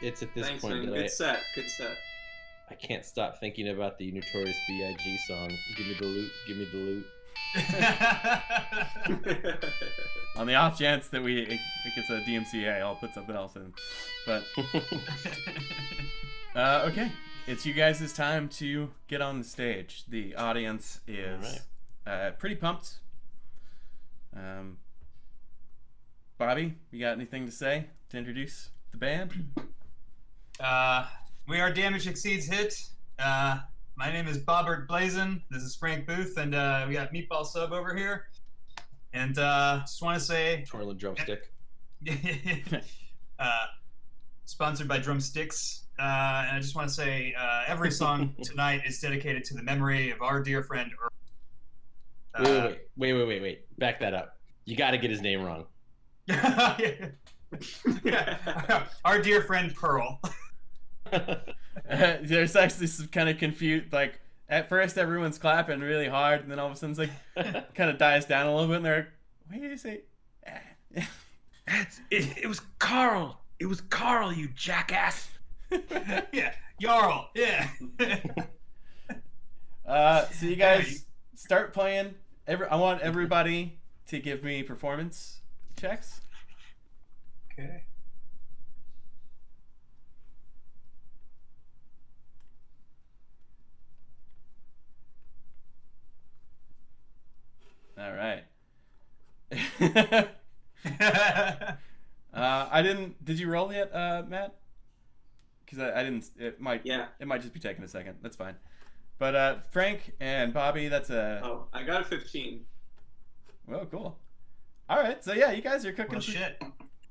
It's at this Thanks, point man. that Good set. I can't stop thinking about the Notorious B.I.G song. Give me the loot, give me the loot. On the off chance that it gets a DMCA, I'll put something else in. But okay, it's you guys' time to get on the stage. The audience is pretty pumped. Bobby, you got anything to say to introduce the band? We are Damage Exceeds Hit. My name is Bobbert Blazin. This is Frank Booth, and we got Meatball Sub over here. And just want to say, Twirling drumstick. Sponsored by Drumsticks. And I just want to say, every song tonight is dedicated to the memory of our dear friend Earl. Wait. Back that up. You got to get his name wrong. Our dear friend Pearl. There's actually some kind of confused, like, at first everyone's clapping really hard, and then all of a sudden it's like, kind of dies down a little bit, and they're like, wait, did you say? It was Carl. It was Carl, you jackass. Yeah, Jarl. Yeah. So you guys start playing. I want everybody to give me performance checks. Okay. All right. I didn't. Did you roll yet, Matt? Because I didn't. It might. Yeah. It might just be taking a second. That's fine. But Frank and Bobby, that's a. Oh, I got a 15. Well, cool. All right. So yeah, you guys are cooking. Well, shit.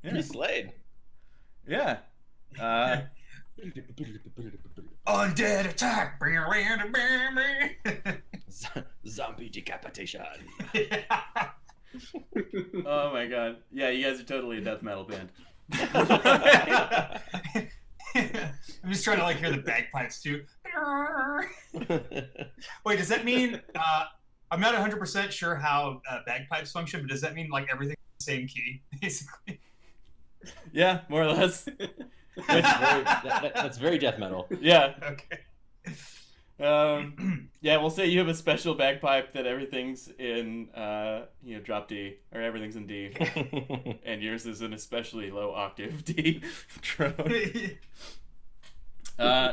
Yeah. You slayed. Yeah. Undead attack. Zombie decapitation. Oh my god. Yeah, you guys are totally a death metal band. I'm just trying to like hear the bagpipes too. Wait, does that mean I'm not 100% sure how bagpipes function, but does that mean like everything's the same key, basically? Yeah, more or less. That's very death metal. Yeah. Okay. Yeah, we'll say you have a special bagpipe that everything's in drop D, or everything's in D, and yours is an especially low octave D drone.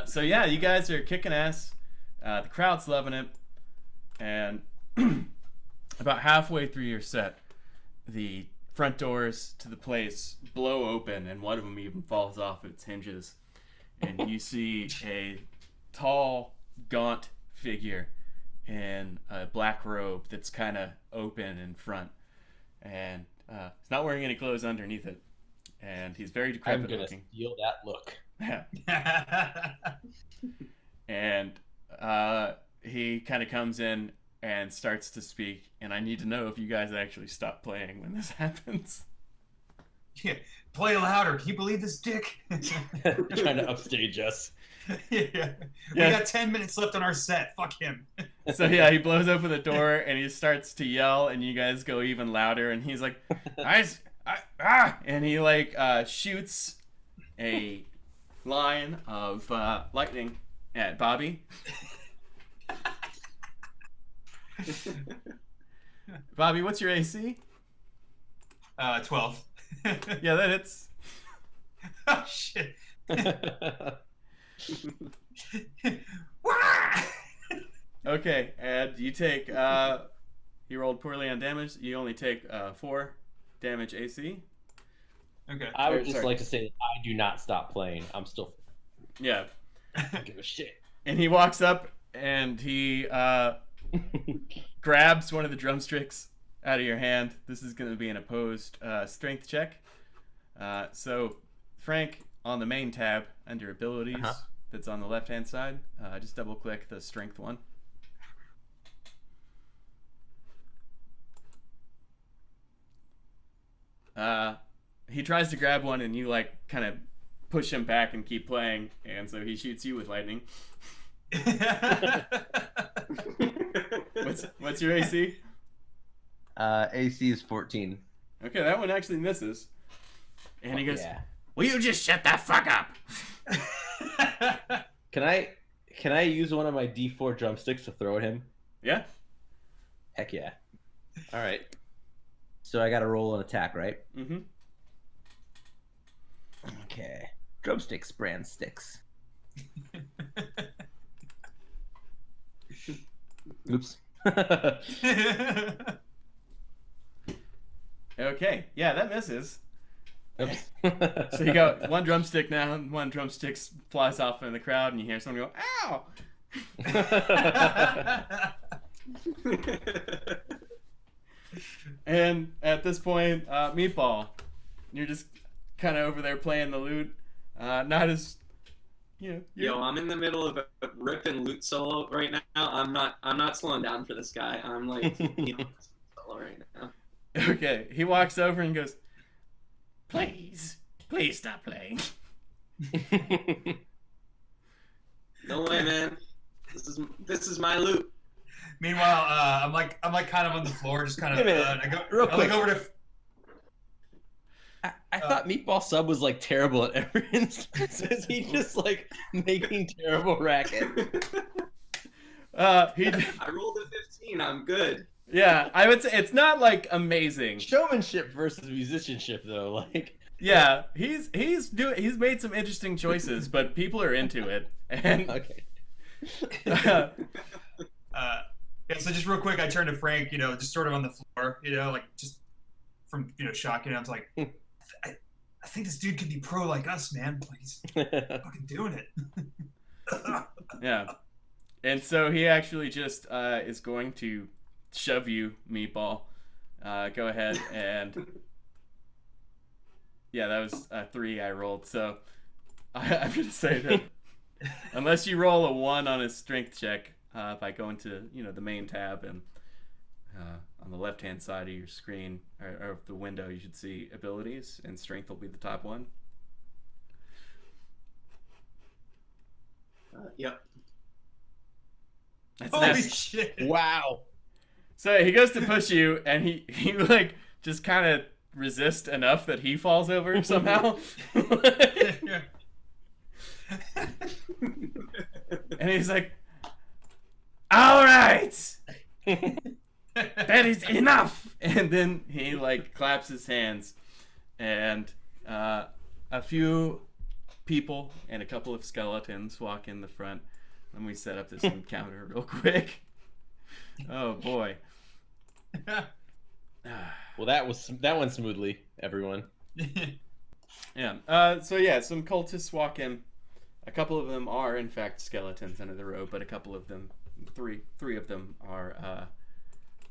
So yeah, you guys are kicking ass. The crowd's loving it, and about halfway through your set, the front doors to the place blow open, and one of them even falls off its hinges, and you see a tall, gaunt figure in a black robe that's kind of open in front, and he's not wearing any clothes underneath it, and he's very decrepit I'm gonna looking. steal that look. And he kind of comes in and starts to speak, and I need to know if you guys actually stop playing when this happens. Yeah, play louder. Can you believe this dick? Trying to upstage us. Yeah. We got 10 minutes left on our set. Fuck him. So yeah, he blows open the door and he starts to yell, and you guys go even louder, and he's like, and he like shoots a line of lightning at Bobby. Bobby, what's your AC? 12. Yeah, that hits. Oh shit. Okay, and you take He rolled poorly on damage. You only take 4 damage AC. Okay. I would Or, just sorry. like to say that I do not stop playing. I'm still. Yeah. I don't give a shit. And he walks up and he grabs one of the drumsticks out of your hand. This is going to be an opposed strength check. So, Frank, on the main tab under abilities, that's on the left-hand side, just double-click the strength one. He tries to grab one, and you like kind of push him back and keep playing, and so he shoots you with lightning. What's your AC? AC is 14. Okay, that one actually misses. And he goes, Yeah. "Will you just shut the fuck up?" Can I use one of my D4 drumsticks to throw at him? Yeah. Heck yeah. All right. So I got to roll an attack, right? Mm-hmm. Okay. Drumsticks, brand sticks. Oops. Okay. Yeah, that misses. Oops. So you got one drumstick now, and one drumstick flies off in the crowd, and you hear someone go, "Ow!" And at this point, Meatball, you're just kind of over there playing the lute. Not as, Yo, I'm in the middle of a ripping loot solo right now. I'm not slowing down for this guy. I'm like solo right now. Okay, he walks over and goes, please stop playing. No way, man. This is my loot. Meanwhile, I'm like kind of on the floor, just kind of. Wait a minute. I Real look quick. over to. I thought Meatball Sub was like terrible at every instance. Is he just like making terrible racket? He, I rolled a 15. I'm good. yeah, I would say it's not like amazing. Showmanship versus musicianship, though. Like, Yeah, he's made some interesting choices, but people are into it. And okay. Yeah, so just real quick, I turned to Frank, just sort of on the floor, like just from, shock, I was like, I think this dude could be pro like us, man. Like, he's fucking doing it. yeah, and so he actually just is going to shove you, Meatball. Go ahead and yeah, that was 3 I rolled. So I'm gonna say that unless you roll a 1 on his strength check by going to the main tab and on the left hand side of your screen or of the window, you should see abilities, and strength will be the top one. Yep. That's Holy nasty. shit. Wow. So he goes to push you, and he like just kind of resists enough that he falls over somehow. And he's like, "All right, that is enough." And then he like claps his hands, and a few people and a couple of skeletons walk in the front. Let me set up this encounter real quick. Oh boy. Well, that went smoothly, everyone. Yeah. So yeah, some cultists walk in. A couple of them are in fact skeletons under the robe, but a couple of them, three of them are,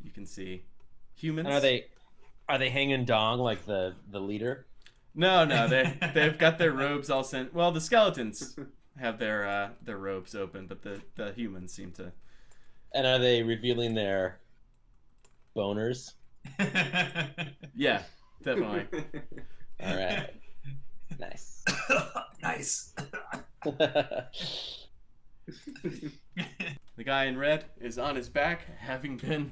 you can see, humans. And are they hanging dong like the leader? No, they've got their robes all sent. Well, the skeletons have their robes open, but the humans seem to. And are they revealing their boners? Yeah, definitely. All right. Nice. Nice. The guy in red is on his back, having been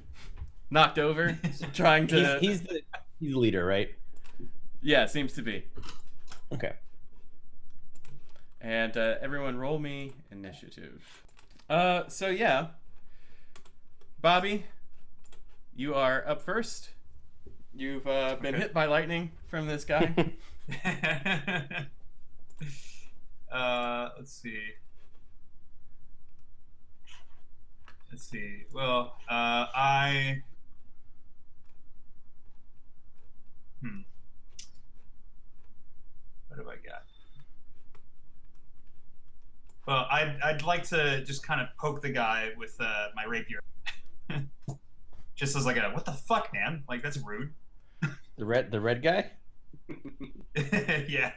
knocked over, trying to. He's the leader, right? Yeah, seems to be. Okay. And everyone roll me initiative. So yeah. Bobby, you are up first. You've been hit by lightning from this guy. Let's see. Well, I What have I got? Well, I'd like to just kind of poke the guy with my rapier. Just as like a, what the fuck, man? Like, that's rude. The red guy? Yeah.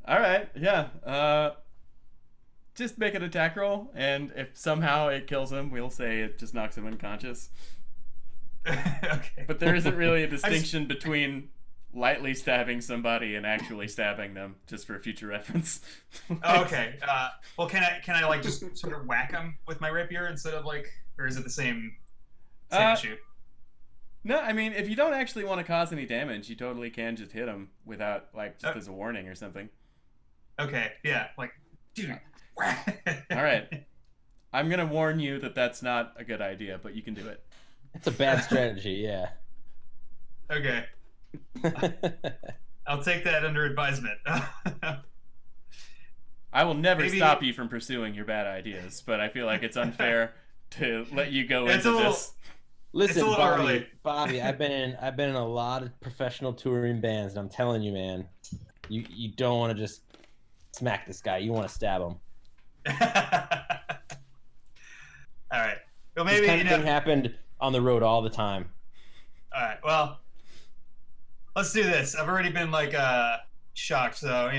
All right, yeah. Just make an attack roll, and if somehow it kills him, we'll say it just knocks him unconscious. Okay. But there isn't really a distinction between lightly stabbing somebody and actually stabbing them, just for future reference. Okay. Well, can I like just sort of whack him with my rapier instead of like, or is it the same issue? No, I mean, if you don't actually want to cause any damage, you totally can just hit him without, like, just as a warning or something. Okay. Yeah. Like, dude. All right. I'm gonna warn you that that's not a good idea, but you can do it. It's a bad strategy, yeah. Okay. I'll take that under advisement. I will never stop you from pursuing your bad ideas, but I feel like it's unfair to let you go into this. Listen, Bobby, I've been in a lot of professional touring bands, and I'm telling you, man, you don't want to just smack this guy. You want to stab him. All right. Well, maybe this kind of thing happened on the road all the time. All right. Well, let's do this. I've already been like shocked, so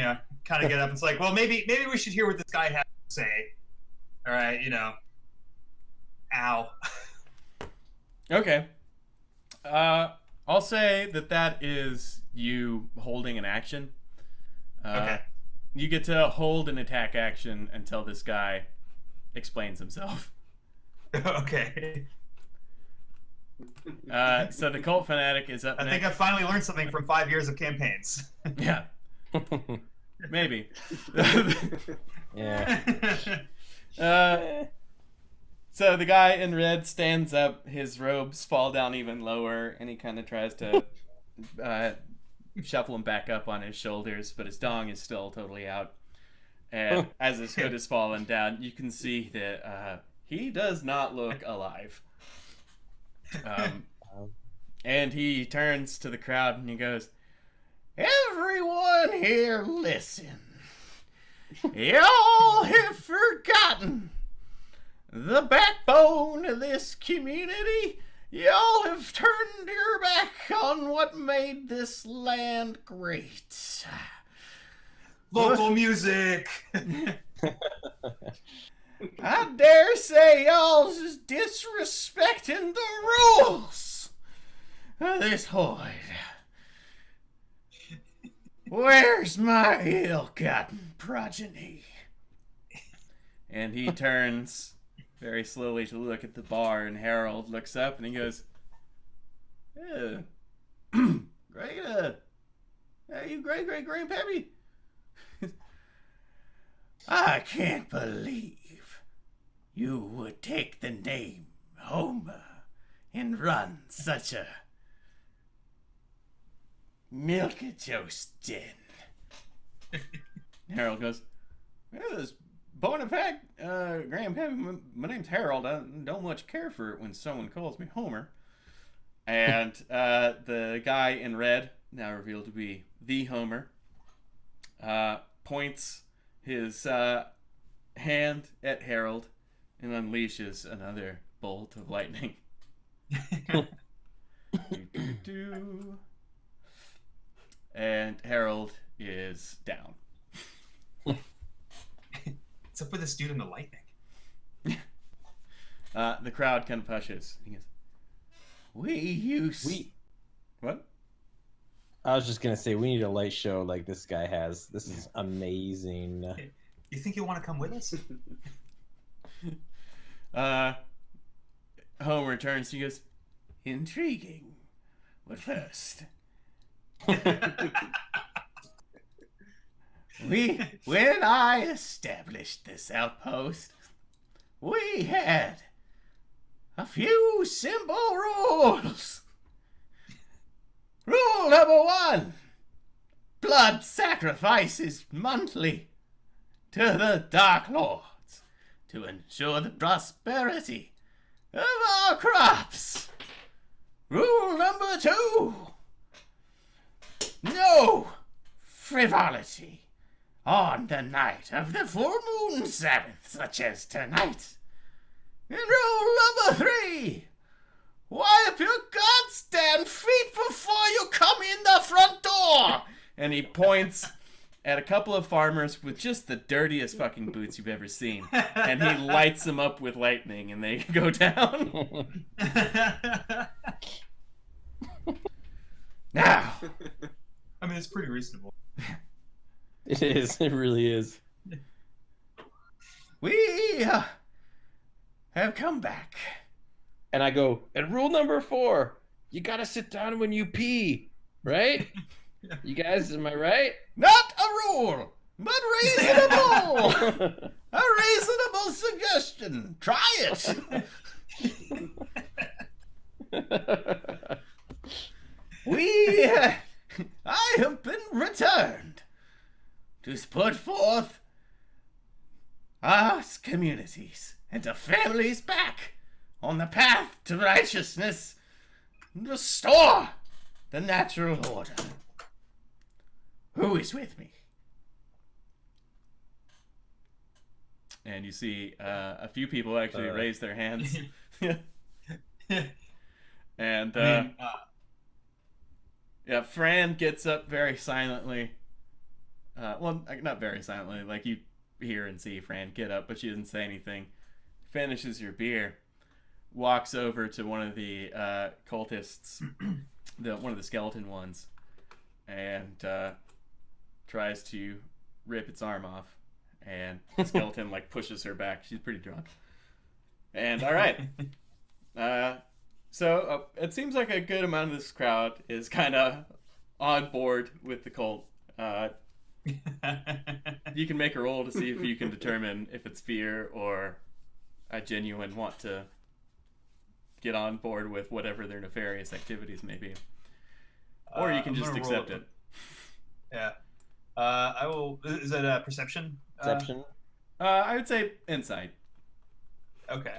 kind of get up. It's like, well, maybe we should hear what this guy has to say. All right, Ow. Okay. I'll say that is you holding an action. Okay. You get to hold an attack action until this guy explains himself. Okay. So the cult fanatic is up next. I think I finally learned something from 5 years of campaigns. Yeah. Maybe. Yeah. So the guy in red stands up, his robes fall down even lower, and he kind of tries to shuffle him back up on his shoulders, but his dong is still totally out. And as his hood is falling down, you can see that he does not look alive. And he turns to the crowd and he goes, "Everyone here listen. Y'all have forgotten the backbone of this community. Y'all have turned your back on what made this land great. Local music." I dare say y'all's just disrespecting the rules of this horde. Where's my ill-gotten progeny?" And he turns very slowly to look at the bar, and Harold looks up and he goes, "Yeah, great, you great-great-grandpappy. I can't believe you would take the name Homer and run such a milk-a-toast den." Harold goes, "Yeah, this Bonafide, grandpappy, my name's Harold. I don't much care for it when someone calls me Homer." And the guy in red, now revealed to be the Homer, points his hand at Harold and unleashes another bolt of lightning. And Harold is down. What's up with this dude in the lightning? The crowd kind of hushes. He goes, What? I was just gonna say, we need a light show like this guy has. This is amazing. You think you want to come with us? Homer returns. He goes, "Intriguing, but first, when I established this outpost, we had a few simple rules. Rule number 1, blood sacrifices monthly to the Dark Lords to ensure the prosperity of our crops. Rule number 2, frivolity on the night of the full moon Sabbath, such as tonight. And rule number 3, wipe your goddamn feet before you come in the front door. And he points at a couple of farmers with just the dirtiest fucking boots you've ever seen. And he lights them up with lightning and they go down. Now, I mean, it's pretty reasonable. It is. It really is. we have come back. And I go, and rule number 4, you gotta sit down when you pee, right? You guys, am I right? Not a rule, but reasonable. A reasonable suggestion. Try it. I have been returned to put forth us communities and to families back on the path to righteousness and restore the natural order. Who is with me? And you see a few people actually raise their hands. And yeah, Fran gets up very silently. Well, not very silently. Like, you hear and see Fran get up, but she doesn't say anything. Finishes your beer. Walks over to one of the cultists, one of the skeleton ones, and tries to rip its arm off. And the skeleton like pushes her back. She's pretty drunk. And all right. So it seems like a good amount of this crowd is kind of on board with the cult. You can make a roll to see if you can determine if it's fear or a genuine want to get on board with whatever their nefarious activities may be. Or you can just accept it. Yeah. I will. Is that perception? Perception? I would say insight. Okay.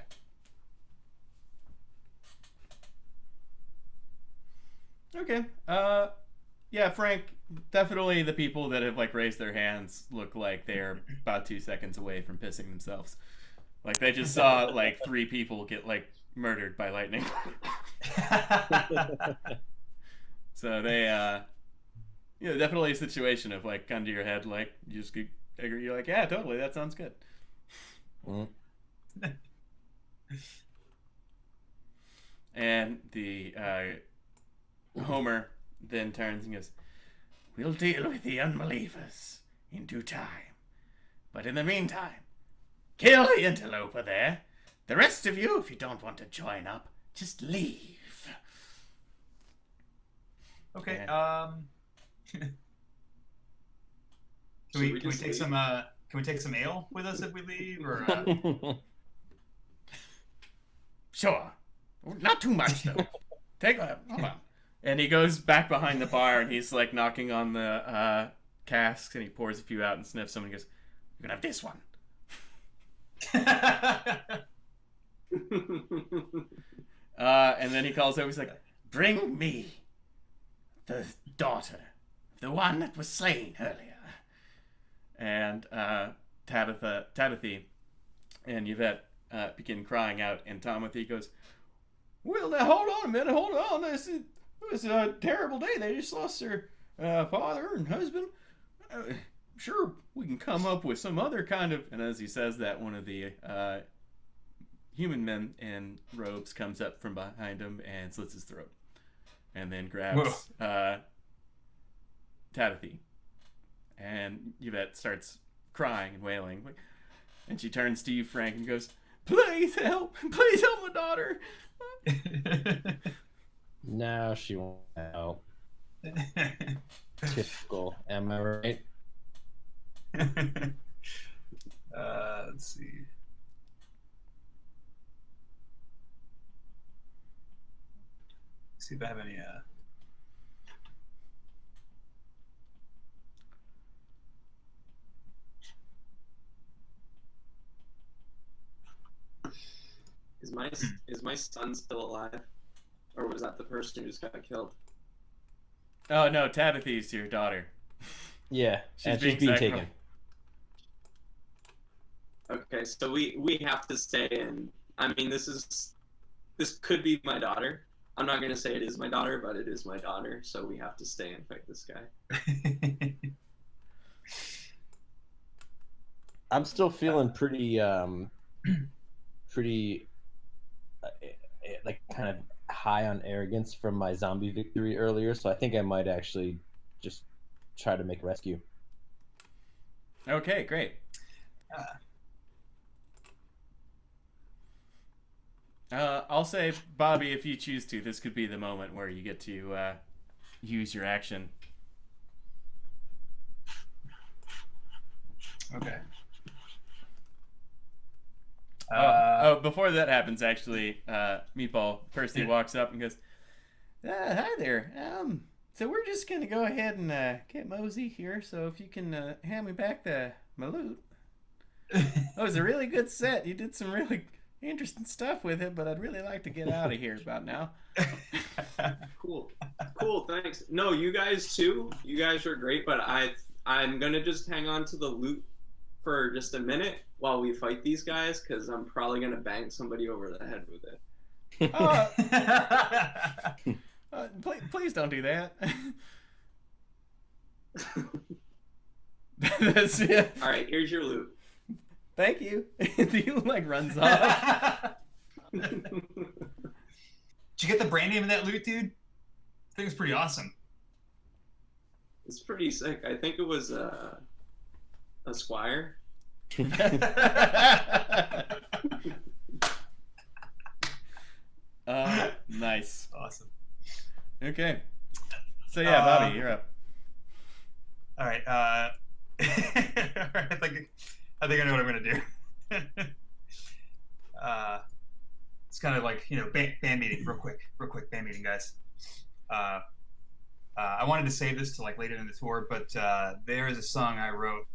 Okay. Yeah, Frank, definitely the people that have like raised their hands look like they're about 2 seconds away from pissing themselves. Like they just saw like 3 people get like murdered by lightning. So they definitely a situation of like gun to your head, like you just you're like, yeah, totally, that sounds good. And the Homer then turns and goes, "We'll deal with the unbelievers in due time. But in the meantime, kill the interloper there. The rest of you, if you don't want to join up, just leave." Okay. And- Can we take some ale with us if we leave, or Sure. Not too much, though. Hold on. And he goes back behind the bar, and he's, like, knocking on the casks, and he pours a few out and sniffs them, and he goes, "You can have this one." And then he calls over, he's like, "Bring me the daughter, the one that was slain earlier." And Tabitha and Yvette begin crying out, and Timothy goes, "Well, now hold on a minute, hold on. This was a terrible day. They just lost their father and husband. Sure, we can come up with some other kind of..." And as he says that, one of the human men in robes comes up from behind him and slits his throat, and then grabs Tabitha. And Yvette starts crying and wailing, and she turns to you, Frank, and goes, "Please help my daughter." Now she won't help. Typical. Am I right? Let's see. See if I have any. Is my son still alive, or was that the person who just got killed? Oh no, Tabitha's your daughter. Yeah, She's and being she's being sacrificed. taken. Okay, so we have to stay in. I mean, this could be my daughter. I'm not gonna say it is my daughter, but it is my daughter. So we have to stay and fight this guy. I'm still feeling pretty pretty like kind of high on arrogance from my zombie victory earlier, so I think I might actually just try to make a rescue. Okay, great. I'll say, Bobby, if you choose to, this could be the moment where you get to use your action. Okay. Before that happens, actually, Meatball Percy walks up and goes, "Hi there. So we're just gonna go ahead and get mosey here. So if you can hand me back my loot." That was a really good set. You did some really interesting stuff with it, but I'd really like to get out of here about now. Cool, thanks. No, you guys too. You guys were great, but I'm gonna just hang on to the loot for just a minute while we fight these guys, because I'm probably gonna bang somebody over the head with it. Please don't do that. That's it. All right, here's your loot. Thank you. He like runs off. Did you get the brand name of that loot, dude? I think it's pretty awesome. It's pretty sick. I think it was a squire. Nice. Awesome. Okay. So yeah, Bobby, you're up. All right. I think I know what I'm gonna do. It's kind of like, you know, band meeting, real quick band meeting, guys. I wanted to save this to like later in the tour, but there is a song I wrote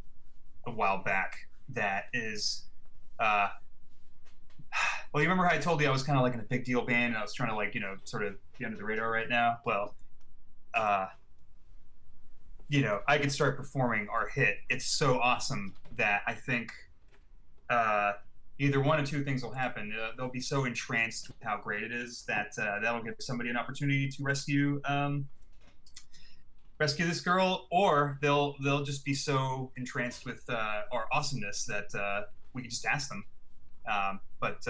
a while back that is, well, you remember how I told you I was kind of like in a big deal band and I was trying to like, you know, sort of be under the radar right now? Well, you know, I could start performing our hit. It's so awesome that I think either one of two things will happen. They'll be so entranced with how great it is that that'll give somebody an opportunity to rescue this girl, or they'll just be so entranced with our awesomeness that we can just ask them. But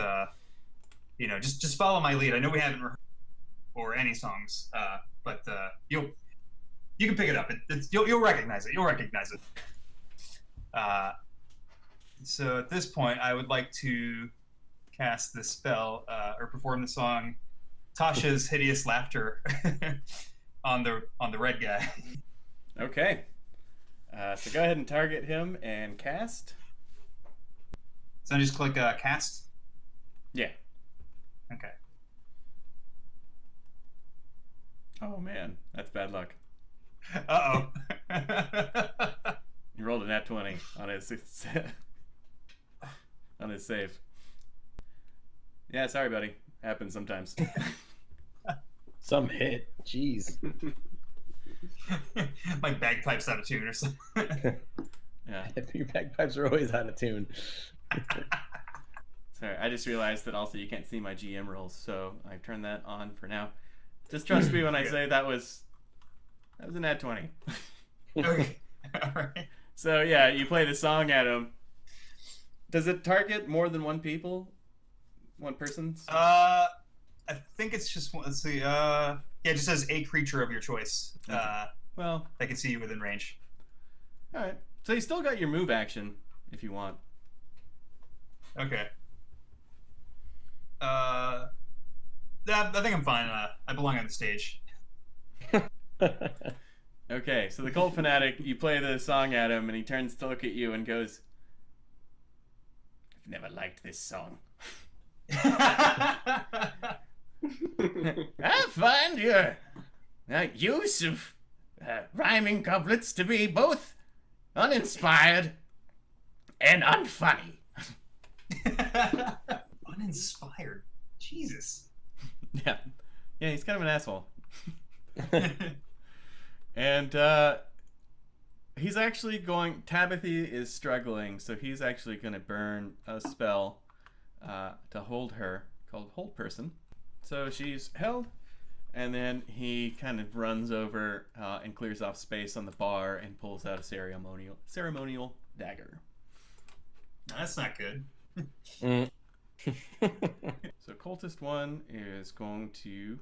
you know, just follow my lead. I know we haven't rehearsed or any songs, but you can pick it up. You'll recognize it. You'll recognize it. So at this point, I would like to cast the spell or perform the song "Tasha's Hideous Laughter" on the red guy. Okay. So go ahead and target him and cast. So I just click cast. Yeah. Okay. Oh man, that's bad luck. Uh-oh. You rolled a nat 20 on his on his save. Yeah, sorry, buddy. Happens sometimes. Some hit. Jeez. My bagpipes out of tune or something. Yeah. Your bagpipes are always out of tune. Sorry, I just realized that also you can't see my GM rolls, so I've turned that on for now. Just trust me when I say that was a nat 20. Okay. All right. So yeah, you play the song at him. Does it target more than one person's? I think it's just one. Let's see. Yeah, it just says a creature of your choice. Okay. Well, I can see you within range. all right. So you still got your move action if you want. Okay. I think I'm fine. I belong on the stage. Okay, so the cult fanatic, you play the song at him, and he turns to look at you and goes, "I've never liked this song. I find your use of rhyming couplets to be both uninspired and unfunny." Uninspired. Jesus. Yeah, he's kind of an asshole. And He's actually going. Tabithy is struggling, so he's actually going to burn a spell to hold her called Hold Person. So she's held, and then he kind of runs over and clears off space on the bar and pulls out a ceremonial dagger. That's not good. So Cultist 1 is going to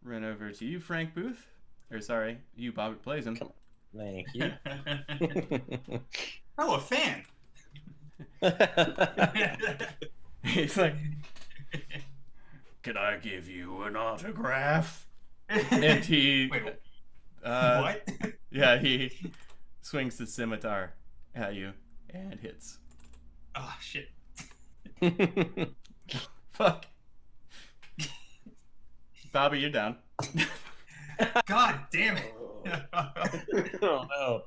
run over to you, Frank Booth. Or sorry, you, Bobby Blazin. Thank you. Oh, a fan. He's like, can I give you an autograph? And he... Wait, what? Yeah, he swings the scimitar at you and hits. Oh, shit. Fuck. Bobby, you're down. God damn it. Oh no.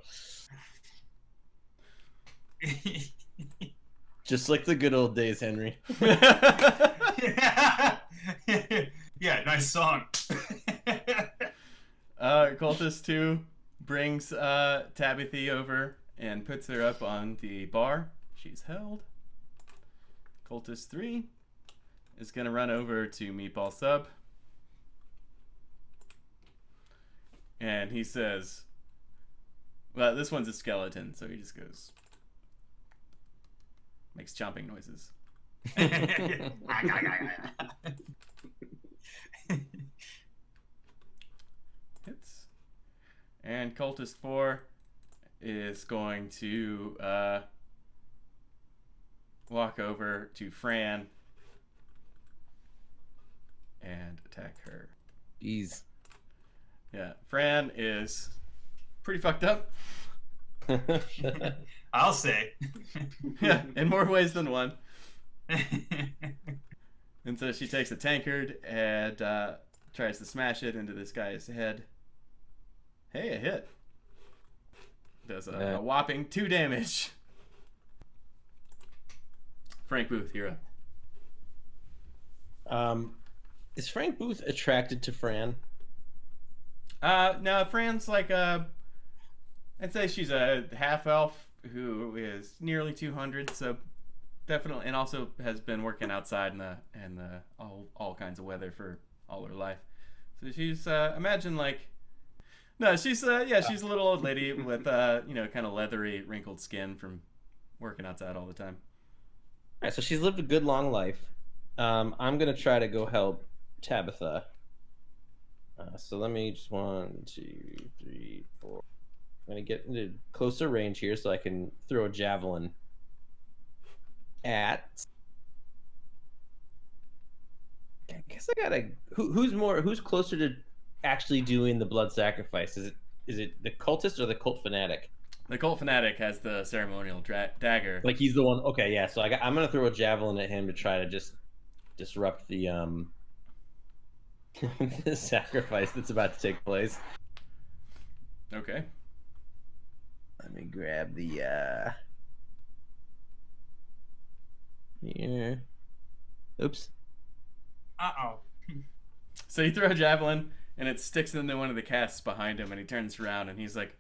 Just like the good old days, Henry. Yeah, nice song. Cultist 2 brings Tabithy over and puts her up on the bar. She's held. Cultist 3 is going to run over to Meatball Sub. And he says, well, this one's a skeleton, so he just goes, makes chomping noises. Hits. And Cultist 4 is going to walk over to Fran and attack her. Jeez. Yeah, Fran is pretty fucked up. I'll say. Yeah, in more ways than one. And so she takes a tankard and tries to smash it into this guy's head. Hey, a hit. Does a whopping 2 damage. Frank Booth, you're up. Is Frank Booth attracted to Fran? No, Fran's like I'd say she's a half elf who is nearly 200, so definitely, and also has been working outside in the all kinds of weather for all her life. So she's imagine like, no, she's she's a little old lady with kind of leathery, wrinkled skin from working outside all the time. All right, so she's lived a good long life. I'm gonna try to go help Tabitha. So let me just 1, 2, 3, 4. I'm gonna get into closer range here so I can throw a javelin at. I guess I gotta. Who's closer to actually doing the blood sacrifice? Is it the cultist or the cult fanatic? The cult fanatic has the ceremonial dagger. Like he's the one. Okay, yeah. So I'm gonna throw a javelin at him to try to just disrupt the the sacrifice that's about to take place. Okay. Let me grab the here. Oops. Uh-oh. So you throw a javelin and it sticks into one of the casts behind him, and he turns around and he's like,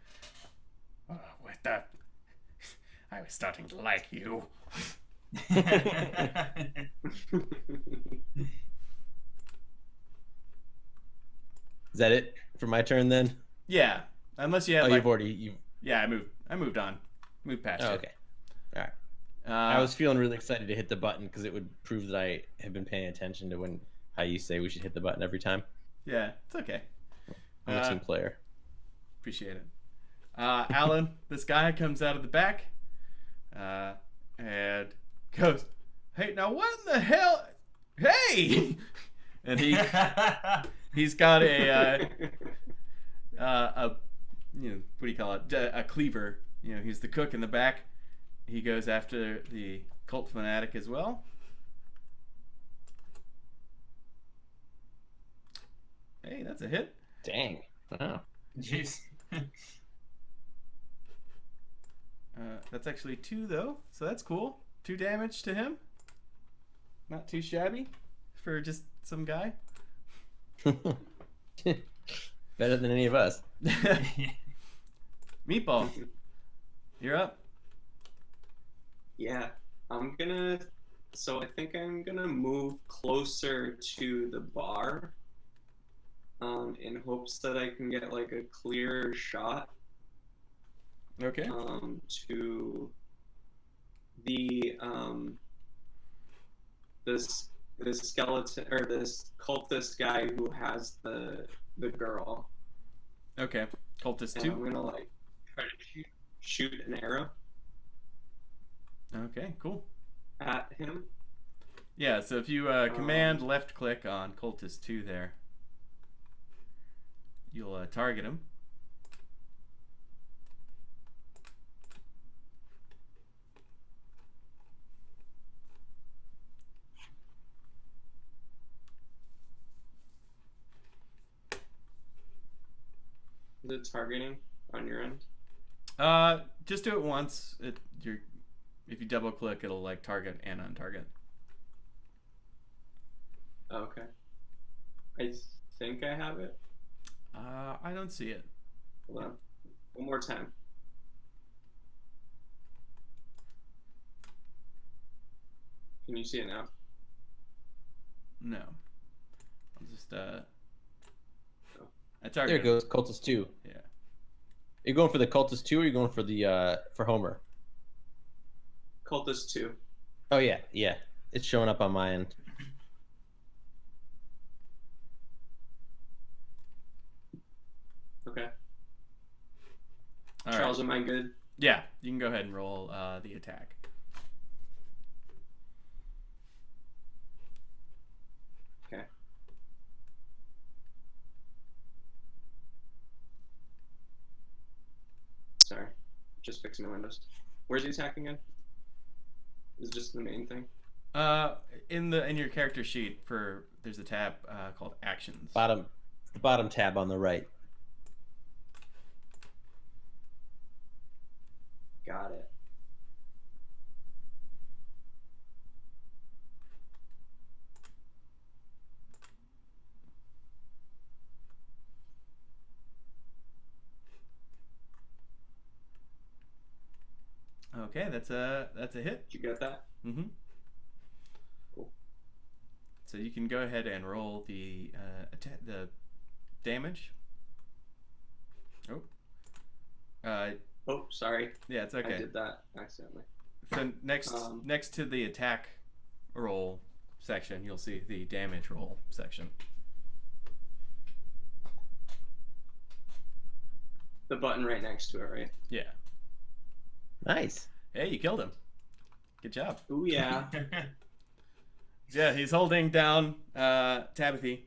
oh, with that, I was starting to like you. Is that it for my turn then? Yeah, unless you had. Oh, like, you've already. Yeah, I moved on. Moved past Oh, you. okay. All right. I was feeling really excited to hit the button because it would prove that I have been paying attention to how you say we should hit the button every time. Yeah, it's okay. I'm a team player. Appreciate it. Alan, this guy comes out of the back and goes, hey, now what in the hell? Hey! And he's got a what do you call it? A cleaver. He's the cook in the back. He goes after the cult fanatic as well. Hey, that's a hit. Dang. Wow. Jeez. That's actually 2 though, so that's cool. 2 damage to him. Not too shabby for just some guy. Better than any of us. Meatball, you're up. Yeah, so I think I'm gonna move closer to the bar, in hopes that I can get like a clearer shot, Okay. to the this skeleton or this cultist guy who has the girl. Okay. Cultist And 2. I'm gonna like try to shoot an arrow Okay, cool. at him. Yeah, so if you command left click on Cultist 2 there, you'll target him. Is it targeting on your end? Just do it once. If you double click, it'll like target and untarget. Okay. I think I have it. I don't see it. Hold on. One more time. Can you see it now? No. I'll just I There target it goes, Cultist 2. Yeah. Are you going for the Cultist 2 or are you going for the for Homer? Cultist 2. Oh yeah, yeah. It's showing up on my end. Okay. All Charles, right. am I good? Yeah, you can go ahead and roll the attack. Okay. Sorry. Just fixing my windows. Where's the attack again? Is it just the main thing? In your character sheet there's a tab called Actions. The bottom tab on the right. Got it. Okay, that's a hit. Did you get that? Mm-hmm. Cool. So you can go ahead and roll the damage. Oh. Oh, sorry. Yeah, it's okay. I did that accidentally. So next to the attack roll section, you'll see the damage roll section. The button right next to it, right? Yeah. Nice. Hey, you killed him. Good job. Ooh, yeah. Yeah, he's holding down Tabithy,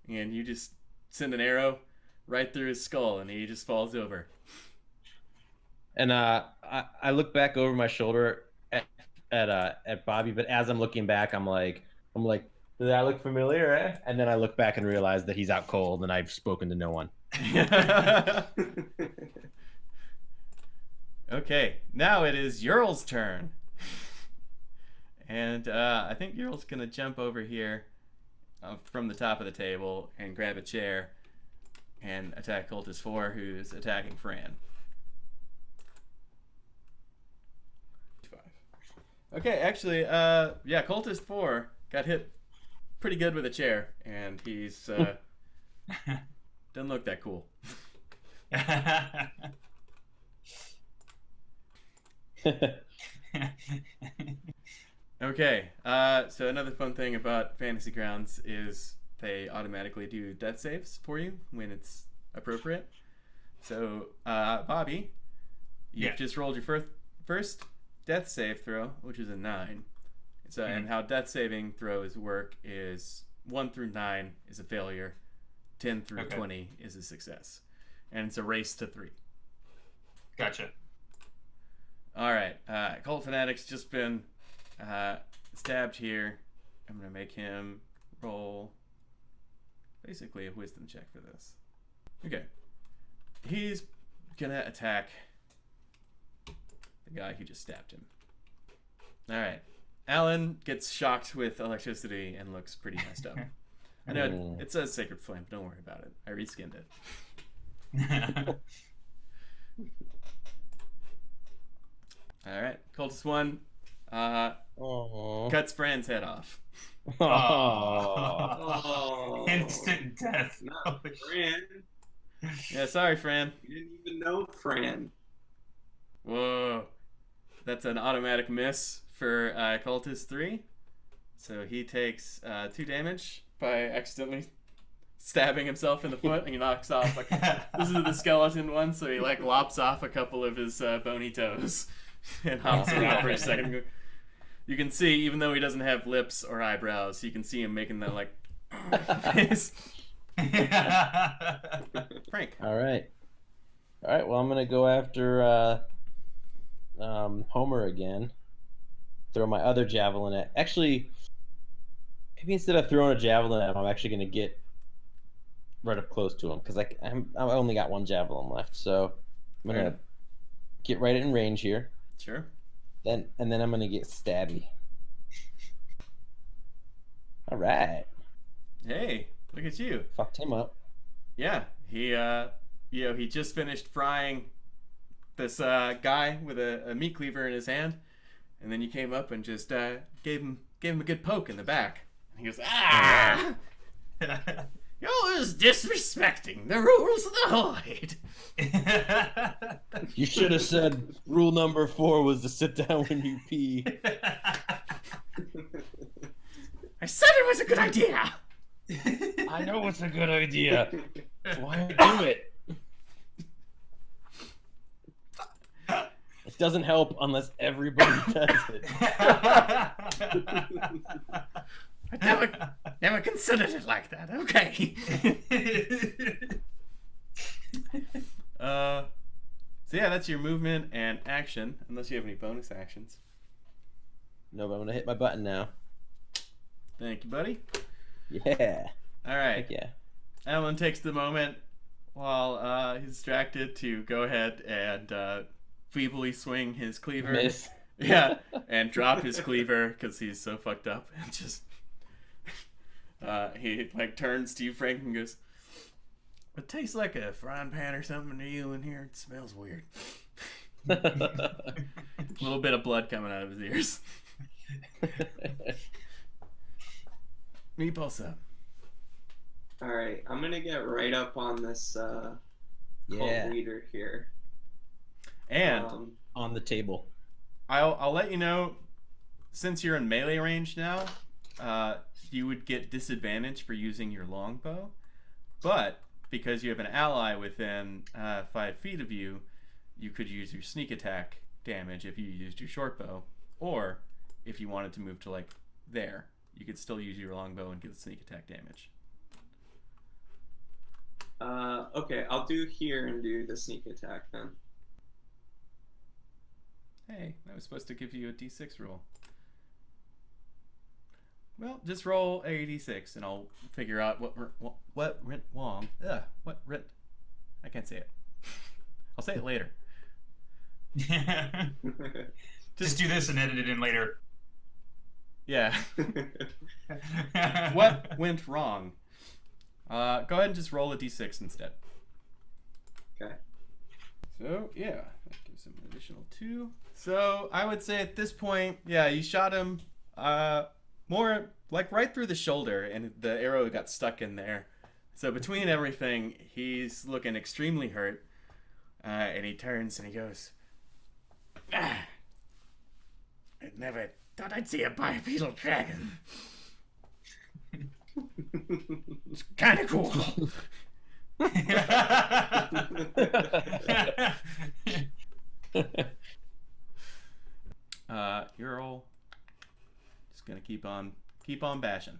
and you just send an arrow right through his skull, and he just falls over. And I look back over my shoulder at Bobby, but as I'm looking back, I'm like, did I look familiar? Eh? And then I look back and realize that he's out cold, and I've spoken to no one. Okay, now it is Url's turn. And I think Url's going to jump over here from the top of the table and grab a chair and attack Cultist 4, who's attacking Fran. Okay, actually, yeah, Cultist 4 got hit pretty good with a chair, and he's doesn't look that cool. Okay, so another fun thing about Fantasy Grounds is they automatically do death saves for you when it's appropriate. So, Bobby, you've just rolled your first death save throw, which is a 9. So, and how death saving throws work is 1 through 9 is a failure, 10 through 20 is a success, and it's a race to 3. Gotcha. All right, Cult Fanatic's just been stabbed here. I'm gonna make him roll basically a wisdom check for this. Okay, he's gonna attack the guy who just stabbed him. All right, Alan gets shocked with electricity and looks pretty messed up. I know it says Sacred Flame. Don't worry about it. I reskinned it. cultist 1 Oh. cuts Fran's head off. Oh, Instant death. not Fran. Yeah, sorry, Fran. You didn't even know Fran. Whoa. That's an automatic miss for cultist 3. So he takes 2 damage by accidentally stabbing himself in the foot, and he knocks off like this is the skeleton one, so he like lops off a couple of his bony toes and hops around for a second. You can see, even though he doesn't have lips or eyebrows, you can see him making that like face. Frank. All right. Well, I'm gonna go after Homer again. Throw my other javelin at. Actually, maybe instead of throwing a javelin at him, I'm actually gonna get right up close to him because I only got 1 javelin left, so I'm gonna get right in range here. Sure. And then I'm gonna get stabby. All right. Hey, look at you. Fucked him up. Yeah, he he just finished frying this guy with a meat cleaver in his hand, and then you came up and just gave him a good poke in the back. And he goes, ah! You're disrespecting the rules of the horde. You should have said rule number 4 was to sit down when you pee. I said it was a good idea. I know it's a good idea. That's why I do it. It doesn't help unless everybody does it. I never considered it like that. Okay. So yeah, that's your movement and action, unless you have any bonus actions. No, but I'm gonna hit my button now. Thank you, buddy. Yeah. All right. Heck yeah. Alan takes the moment while he's distracted to go ahead and feebly swing his cleaver. Miss. Yeah, and drop his cleaver because he's so fucked up, and just he like turns to you, Frank, and goes, "It tastes like a frying pan or something to you in here. It smells weird." A little bit of blood coming out of his ears. Meatball sub. All right, I'm gonna get right up on this Yeah. cult leader here. And On the table. I'll let you know, since you're in melee range now, you would get disadvantage for using your longbow, but because you have an ally within 5 feet of you, you could use your sneak attack damage if you used your short bow, or if you wanted to move to like there, you could still use your longbow and get the sneak attack damage. Okay, I'll do here and do the sneak attack then. Hey, I was supposed to give you a d6 roll. Well, just roll a d6 and I'll figure out what went wrong. What went? I can't say it. I'll say it later. Just do this and edit it in later. Yeah. What went wrong? Go ahead and just roll a d6 instead. Okay. So, yeah, that gives him an additional 2. So, I would say at this point, yeah, you shot him more like right through the shoulder, and the arrow got stuck in there. So, between everything, he's looking extremely hurt, and he turns and he goes, I never thought I'd see a bipedal dragon. It's kind of cool. You're all just gonna keep on bashing.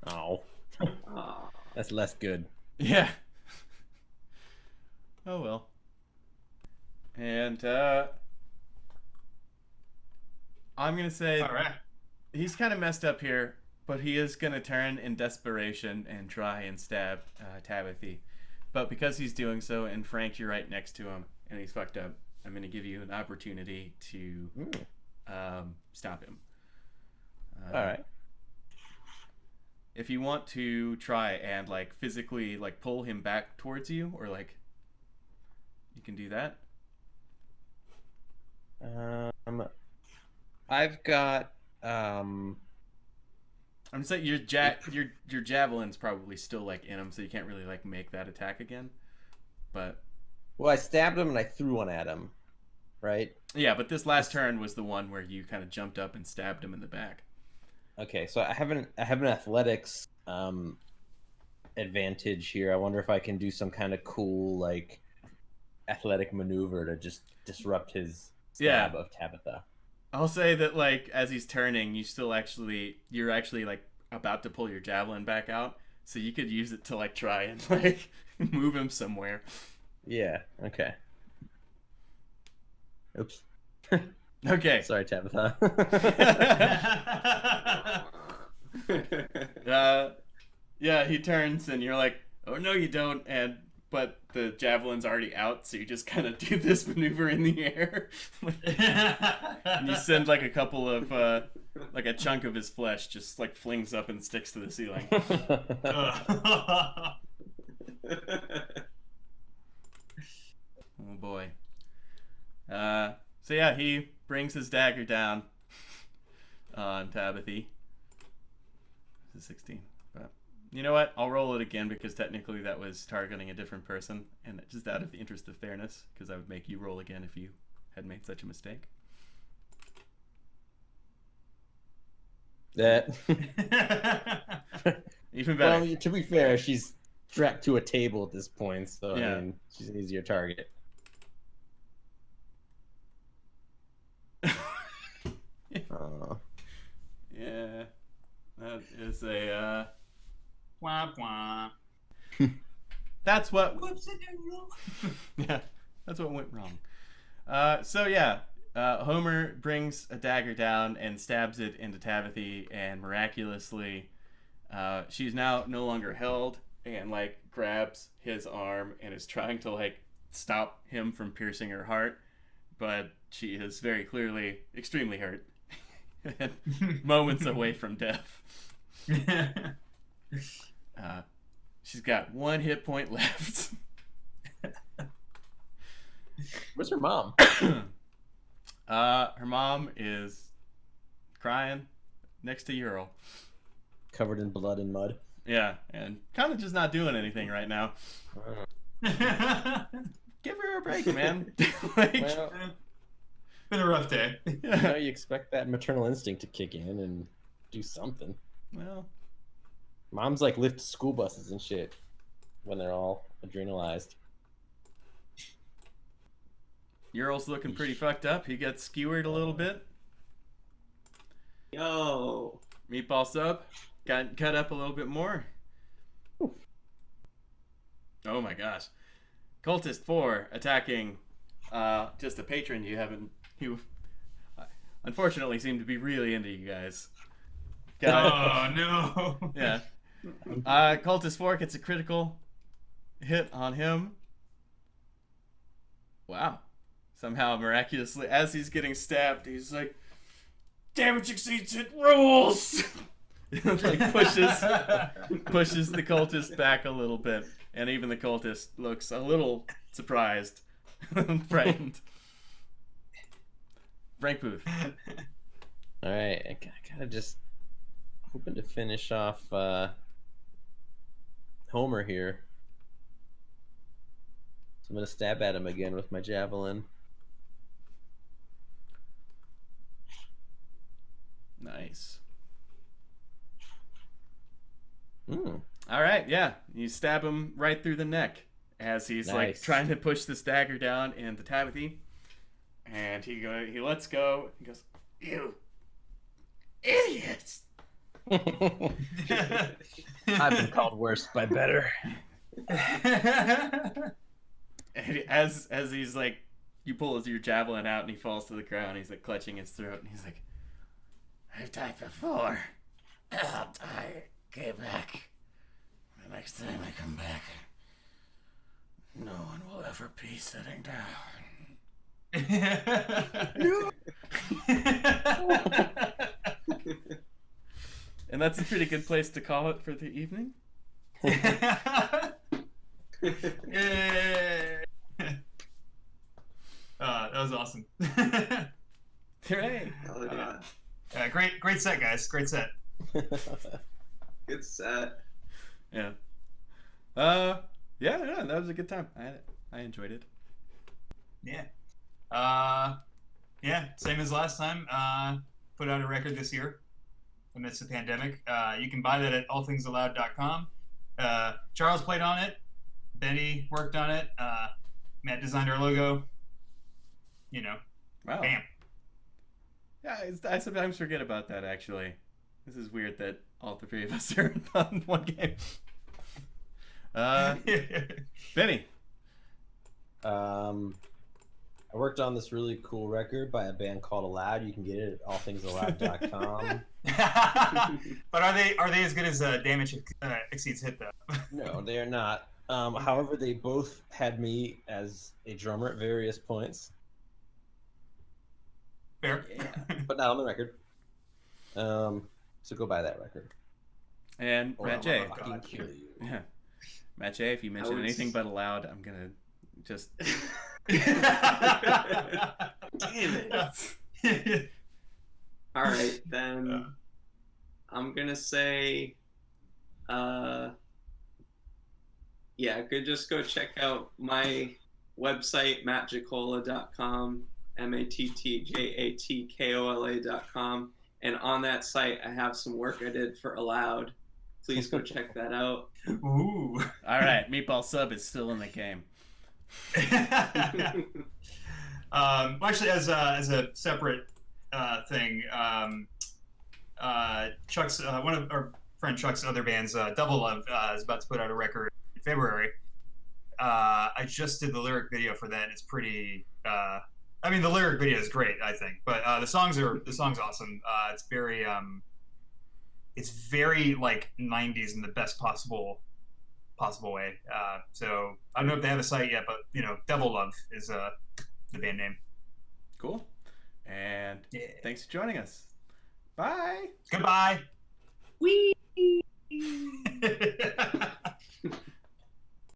Oh. Aw. That's less good. Yeah. Oh well. And I'm gonna say All right. he's kind of messed up here, but he is gonna turn in desperation and try and stab Tabithy. But because he's doing so, and Frank, you're right next to him, and he's fucked up, I'm gonna give you an opportunity to stop him. All right. If you want to try and like physically like pull him back towards you, or like you can do that. I've got I'm saying your javelin's probably still like in him, so you can't really like make that attack again. But well, I stabbed him and I threw one at him, right? yeah, but this last turn was the one where you kind of jumped up and stabbed him in the back. Okay, so I have an athletics advantage here. I wonder if I can do some kind of cool like athletic maneuver to just disrupt his stab of Tabitha. I'll say that like as he's turning, you're actually like about to pull your javelin back out, so you could use it to like try and like move him somewhere. Yeah. Okay. Oops. Okay. Sorry, Tabitha. Yeah, he turns and you're like, oh no, you don't, but the javelin's already out, so you just kind of do this maneuver in the air. And you send like a couple of like a chunk of his flesh just like flings up and sticks to the ceiling. Oh boy. So yeah, he brings his dagger down on Tabithy. This is 16. But you know what? I'll roll it again because technically that was targeting a different person, and just out of the interest of fairness, because I would make you roll again if you had made such a mistake. That. Even better. Well, to be fair, she's strapped to a table at this point, so Yeah. I mean, she's an easier target. Yeah, that is a. Wah, wah. That's what. Whoops, I did wrong. Yeah, that's what went wrong. So yeah, Homer brings a dagger down and stabs it into Tabithy, and miraculously, she's now no longer held, and like grabs his arm and is trying to like stop him from piercing her heart, but she is very clearly extremely hurt, and moments away from death. She's got 1 hit point left. Where's her mom? Her mom is crying next to Ural. Covered in blood and mud. Yeah, and kind of just not doing anything right now. Give her a break, man. Like, Well, Been a rough day. you know, you expect that maternal instinct to kick in and do something. well, Moms like lift school buses and shit when they're all adrenalized. Ural's looking pretty fucked up. He gets skewered a little bit. Yo. Meatball sub got cut up a little bit more. Oh my gosh. Cultist 4 attacking just a patron you unfortunately seem to be really into you guys. Oh no. Yeah. Cultist 4 gets a critical hit on him. Wow. Somehow, miraculously, as he's getting stabbed, he's like, damage exceeds hit rules! Like pushes the cultist back a little bit. And even the cultist looks a little surprised and frightened. Frank Booth. All right, I kind of just hoping to finish off Homer here. So I'm gonna stab at him again with my javelin. Nice. Mm. All right, yeah. You stab him right through the neck as he's like Nice. trying to push this dagger down into Tabithy. And he lets go. He goes, "You idiots!" I've been called worse by better. And as he's like, you pull your javelin out and he falls to the ground. He's like clutching his throat and he's like, "I've died before. I'll die. Get back. The next time I come back, no one will ever be sitting down." And that's a pretty good place to call it for the evening. Yay! That was awesome. Hooray! Hell yeah. Great set, guys. Great set. Good set. Yeah. Yeah, that was a good time. I enjoyed it. Yeah. Yeah, same as last time. Put out a record this year amidst the pandemic. You can buy that at allthingsallowed.com. Charles played on it. Benny worked on it. Matt designed our logo. You know, Wow. bam. Yeah, I sometimes forget about that, actually. This is weird that all three of us are on one game. Benny. I worked on this really cool record by a band called Aloud. You can get it at allthingsallowed.com. But are they as good as Damage Exceeds Hit though? No, they are not. However, they both had me as a drummer at various points. Fair. Yeah, but not on the record. So go buy that record. And Or Matt I'll J. fucking kill you. Yeah. Matt J, if you mention was- anything but Aloud, I'm gonna just... Damn it. All right, then I'm gonna say, yeah, just go check out my website, mattjacola.com, mattjatkola.com, and on that site I have some work I did for Aloud. Please go check that out. Ooh. All right, Meatball Sub is still in the game. Well, actually, as a separate thing, Chuck's one of our friend Chuck's other bands, Double Love, is about to put out a record in February. I just did the lyric video for that. It's pretty. I mean, the lyric video is great, I think, but the song's awesome. It's very like '90s in the best possible way. So I don't know if they have a site yet, but Double Love is the band name. Cool. And Yeah. thanks for joining us. Bye. Goodbye. Whee!